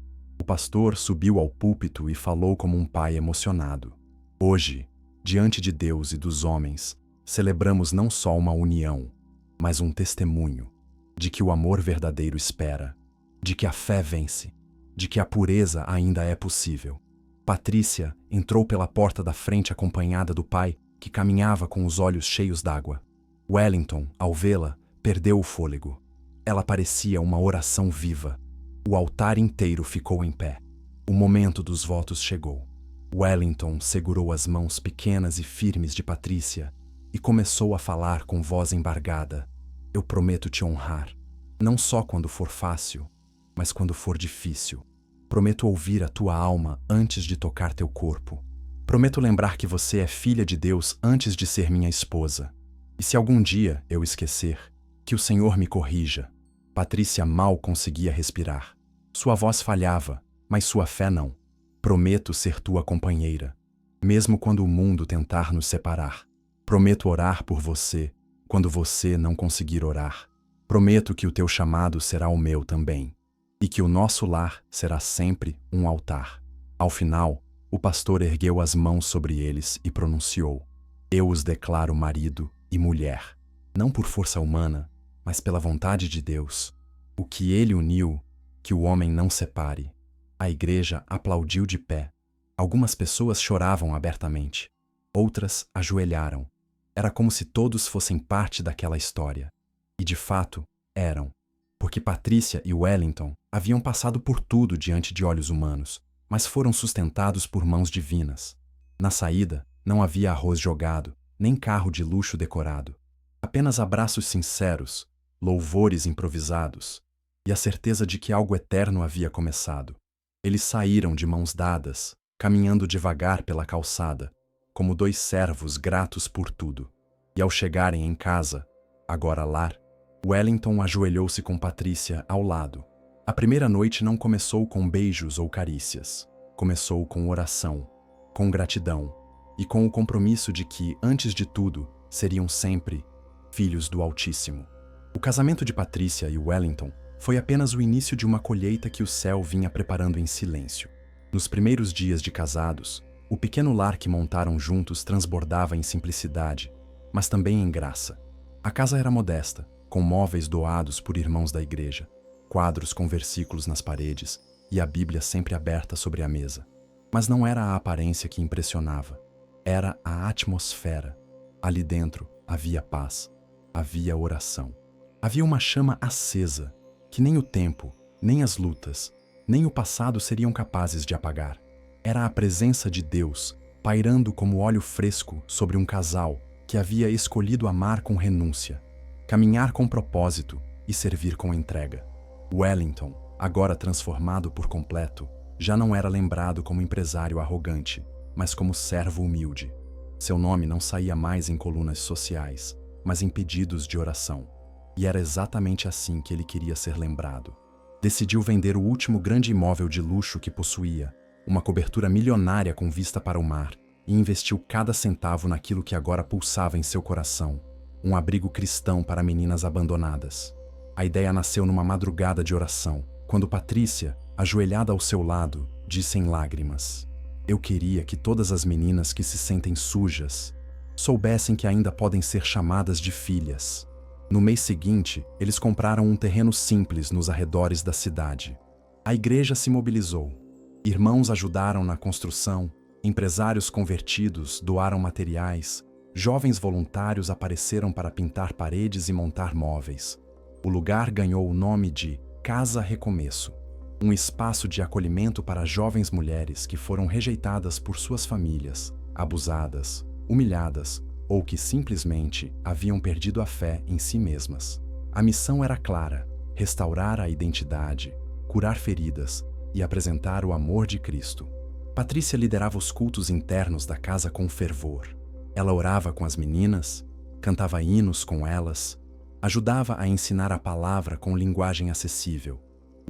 O pastor subiu ao púlpito e falou como um pai emocionado. Hoje, diante de Deus e dos homens, celebramos não só uma união, mas um testemunho de que o amor verdadeiro espera, de que a fé vence, de que a pureza ainda é possível. Patrícia entrou pela porta da frente acompanhada do pai, que caminhava com os olhos cheios d'água. Wellington, ao vê-la, perdeu o fôlego. Ela parecia uma oração viva. O altar inteiro ficou em pé. O momento dos votos chegou. Wellington segurou as mãos pequenas e firmes de Patrícia e começou a falar com voz embargada. Eu prometo te honrar, não só quando for fácil, mas quando for difícil. Prometo ouvir a tua alma antes de tocar teu corpo. Prometo lembrar que você é filha de Deus antes de ser minha esposa. E se algum dia eu esquecer, que o Senhor me corrija. Patrícia mal conseguia respirar. Sua voz falhava, mas sua fé não. Prometo ser tua companheira, mesmo quando o mundo tentar nos separar. Prometo orar por você, quando você não conseguir orar. Prometo que o teu chamado será o meu também. e que o nosso lar será sempre um altar. Ao final, o pastor ergueu as mãos sobre eles e pronunciou: Eu os declaro marido e mulher, não por força humana, mas pela vontade de Deus. O que ele uniu, que o homem não separe. A igreja aplaudiu de pé. Algumas pessoas choravam abertamente. Outras ajoelharam. Era como se todos fossem parte daquela história. E de fato, eram. Porque Patrícia e Wellington haviam passado por tudo diante de olhos humanos, mas foram sustentados por mãos divinas. Na saída, não havia arroz jogado, nem carro de luxo decorado. Apenas abraços sinceros, louvores improvisados e a certeza de que algo eterno havia começado. Eles saíram de mãos dadas, caminhando devagar pela calçada, como dois servos gratos por tudo. E ao chegarem em casa, agora lar, Wellington ajoelhou-se com Patrícia ao lado. A primeira noite não começou com beijos ou carícias. Começou com oração, com gratidão e com o compromisso de que, antes de tudo, seriam sempre filhos do Altíssimo. O casamento de Patrícia e Wellington foi apenas o início de uma colheita que o céu vinha preparando em silêncio. Nos primeiros dias de casados, o pequeno lar que montaram juntos transbordava em simplicidade, mas também em graça. A casa era modesta, com móveis doados por irmãos da igreja, quadros com versículos nas paredes e a Bíblia sempre aberta sobre a mesa. Mas não era a aparência que impressionava, era a atmosfera. Ali dentro havia paz, havia oração. Havia uma chama acesa, que nem o tempo, nem as lutas, nem o passado seriam capazes de apagar. Era a presença de Deus, pairando como óleo fresco sobre um casal que havia escolhido amar com renúncia, caminhar com propósito e servir com entrega. Wellington, agora transformado por completo, já não era lembrado como empresário arrogante, mas como servo humilde. Seu nome não saía mais em colunas sociais, mas em pedidos de oração. E era exatamente assim que ele queria ser lembrado. Decidiu vender o último grande imóvel de luxo que possuía, uma cobertura milionária com vista para o mar, e investiu cada centavo naquilo que agora pulsava em seu coração, um abrigo cristão para meninas abandonadas. A ideia nasceu numa madrugada de oração, quando Patrícia, ajoelhada ao seu lado, disse em lágrimas: Eu queria que todas as meninas que se sentem sujas soubessem que ainda podem ser chamadas de filhas. No mês seguinte, eles compraram um terreno simples nos arredores da cidade. A igreja se mobilizou. Irmãos ajudaram na construção, empresários convertidos doaram materiais, jovens voluntários apareceram para pintar paredes e montar móveis. O lugar ganhou o nome de Casa Recomeço, um espaço de acolhimento para jovens mulheres que foram rejeitadas por suas famílias, abusadas, humilhadas ou que simplesmente haviam perdido a fé em si mesmas. A missão era clara: restaurar a identidade, curar feridas e apresentar o amor de Cristo. Patrícia liderava os cultos internos da casa com fervor. Ela orava com as meninas, cantava hinos com elas, ajudava a ensinar a palavra com linguagem acessível.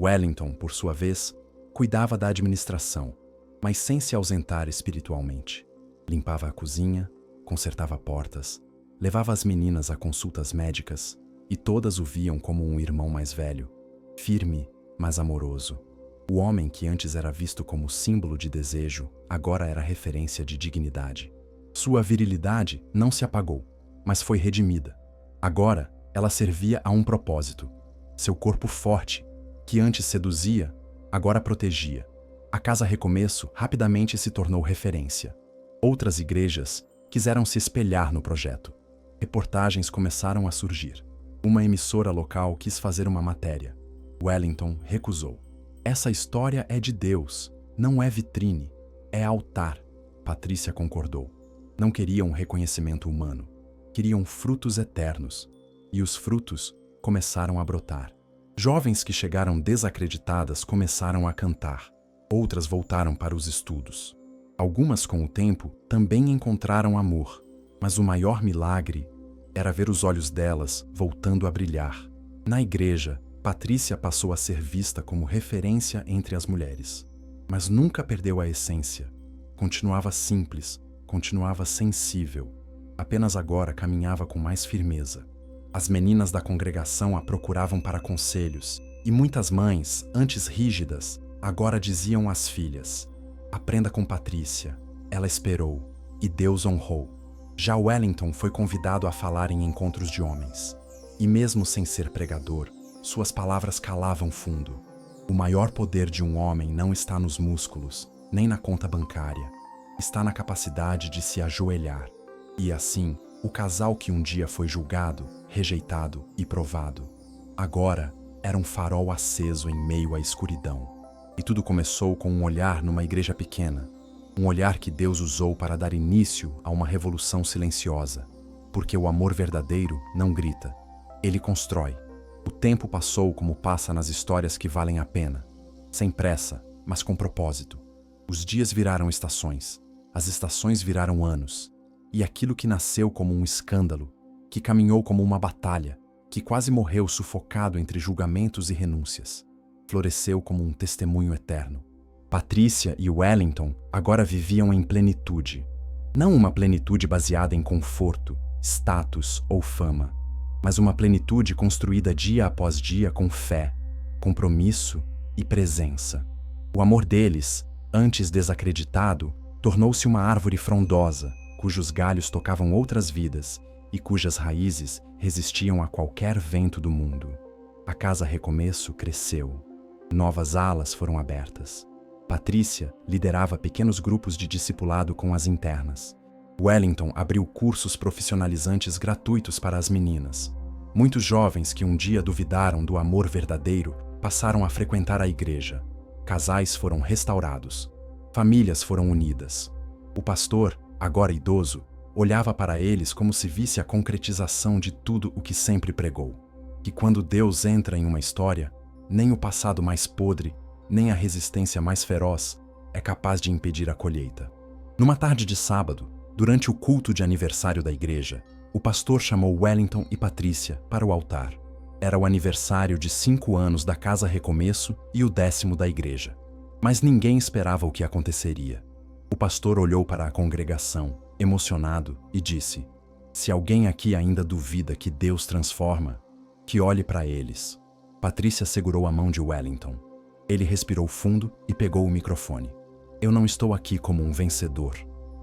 Wellington, por sua vez, cuidava da administração, mas sem se ausentar espiritualmente. Limpava a cozinha, consertava portas, levava as meninas a consultas médicas e todas o viam como um irmão mais velho, firme, mas amoroso. O homem que antes era visto como símbolo de desejo, agora era referência de dignidade. Sua virilidade não se apagou, mas foi redimida. Agora, ela servia a um propósito. Seu corpo forte, que antes seduzia, agora protegia. A Casa Recomeço rapidamente se tornou referência. Outras igrejas quiseram se espelhar no projeto. Reportagens começaram a surgir. Uma emissora local quis fazer uma matéria. Wellington recusou. Essa história é de Deus, não é vitrine, é altar. Patrícia concordou. Não queriam reconhecimento humano, queriam frutos eternos. E os frutos começaram a brotar. Jovens que chegaram desacreditadas começaram a cantar. Outras voltaram para os estudos. Algumas, com o tempo, também encontraram amor, mas o maior milagre era ver os olhos delas voltando a brilhar. Na igreja, Patrícia passou a ser vista como referência entre as mulheres, mas nunca perdeu a essência. Continuava simples, continuava sensível, apenas agora caminhava com mais firmeza. As meninas da congregação a procuravam para conselhos, E muitas mães, antes rígidas, agora diziam às filhas: aprenda com Patrícia. Ela esperou, e Deus honrou. Já Wellington foi convidado a falar em encontros de homens. E mesmo sem ser pregador, suas palavras calavam fundo. O maior poder de um homem não está nos músculos, nem na conta bancária. Está na capacidade de se ajoelhar. E assim, o casal que um dia foi julgado, rejeitado e provado, agora era um farol aceso em meio à escuridão. E tudo começou com um olhar numa igreja pequena. Um olhar que Deus usou para dar início a uma revolução silenciosa. Porque o amor verdadeiro não grita. Ele constrói. O tempo passou como passa nas histórias que valem a pena. Sem pressa, mas com propósito. Os dias viraram estações. As estações viraram anos. E aquilo que nasceu como um escândalo, que caminhou como uma batalha, que quase morreu sufocado entre julgamentos e renúncias, floresceu como um testemunho eterno. Patrícia e Wellington agora viviam em plenitude. Não uma plenitude baseada em conforto, status ou fama, mas uma plenitude construída dia após dia com fé, compromisso e presença. O amor deles, antes desacreditado, tornou-se uma árvore frondosa, cujos galhos tocavam outras vidas e cujas raízes resistiam a qualquer vento do mundo. A Casa Recomeço cresceu. Novas alas foram abertas. Patrícia liderava pequenos grupos de discipulado com as internas. Wellington abriu cursos profissionalizantes gratuitos para as meninas. Muitos jovens que um dia duvidaram do amor verdadeiro passaram a frequentar a igreja. Casais foram restaurados. Famílias foram unidas. O pastor, agora idoso, olhava para eles como se visse a concretização de tudo o que sempre pregou. Que quando Deus entra em uma história, nem o passado mais podre, nem a resistência mais feroz é capaz de impedir a colheita. Numa tarde de sábado, durante o culto de aniversário da igreja, o pastor chamou Wellington e Patrícia para o altar. Era o aniversário de 5 anos da Casa Recomeço e o 10º da igreja. Mas ninguém esperava o que aconteceria. O pastor olhou para a congregação, emocionado, e disse: se alguém aqui ainda duvida que Deus transforma, que olhe para eles. Patrícia segurou a mão de Wellington. Ele respirou fundo e pegou o microfone. Eu não estou aqui como um vencedor.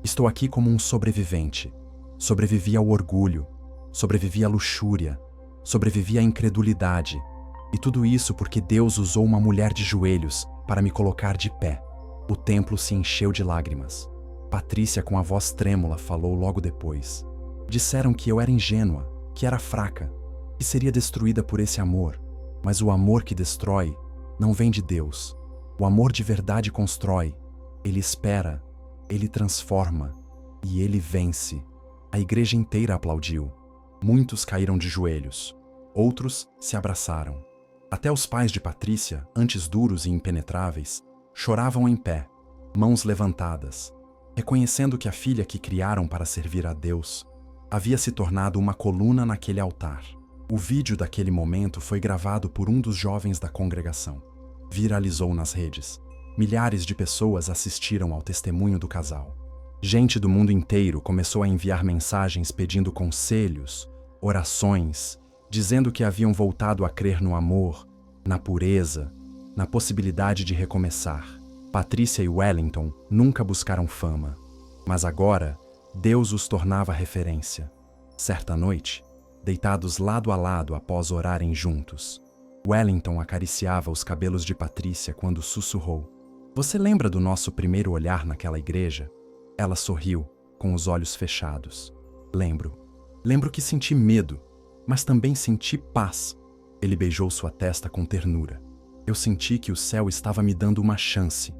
Estou aqui como um sobrevivente. Sobrevivi ao orgulho, sobrevivi à luxúria, sobrevivi à incredulidade. E tudo isso porque Deus usou uma mulher de joelhos para me colocar de pé. O templo se encheu de lágrimas. Patrícia, com a voz trêmula, falou logo depois. Disseram que eu era ingênua, que era fraca, que seria destruída por esse amor. Mas o amor que destrói não vem de Deus. O amor de verdade constrói. Ele espera, ele transforma e ele vence. A igreja inteira aplaudiu. Muitos caíram de joelhos. Outros se abraçaram. Até os pais de Patrícia, antes duros e impenetráveis, choravam em pé, mãos levantadas, reconhecendo que a filha que criaram para servir a Deus havia se tornado uma coluna naquele altar. O vídeo daquele momento foi gravado por um dos jovens da congregação. Viralizou nas redes. Milhares de pessoas assistiram ao testemunho do casal. Gente do mundo inteiro começou a enviar mensagens pedindo conselhos, orações, dizendo que haviam voltado a crer no amor, na pureza, na possibilidade de recomeçar. Patrícia e Wellington nunca buscaram fama, mas agora Deus os tornava referência. Certa noite, deitados lado a lado após orarem juntos, Wellington acariciava os cabelos de Patrícia quando sussurrou: "Você lembra do nosso primeiro olhar naquela igreja?" Ela sorriu, com os olhos fechados. Lembro. Lembro que senti medo, mas também senti paz." Ele beijou sua testa com ternura. "Eu senti que o céu estava me dando uma chance.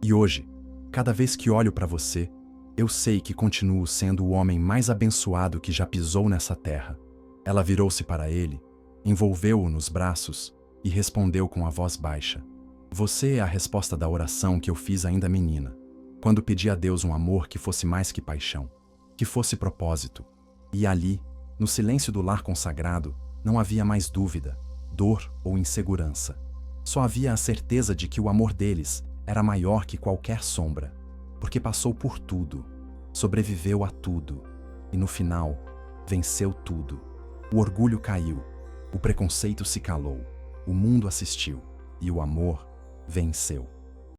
E hoje, cada vez que olho para você, eu sei que continuo sendo o homem mais abençoado que já pisou nessa terra." Ela virou-se para ele, envolveu-o nos braços e respondeu com a voz baixa: "Você é a resposta da oração que eu fiz ainda menina, quando pedi a Deus um amor que fosse mais que paixão, que fosse propósito." E ali, no silêncio do lar consagrado, não havia mais dúvida, dor ou insegurança. Só havia a certeza de que o amor deles era maior que qualquer sombra, porque passou por tudo, sobreviveu a tudo e, no final, venceu tudo. O orgulho caiu, o preconceito se calou, O mundo assistiu e o amor venceu.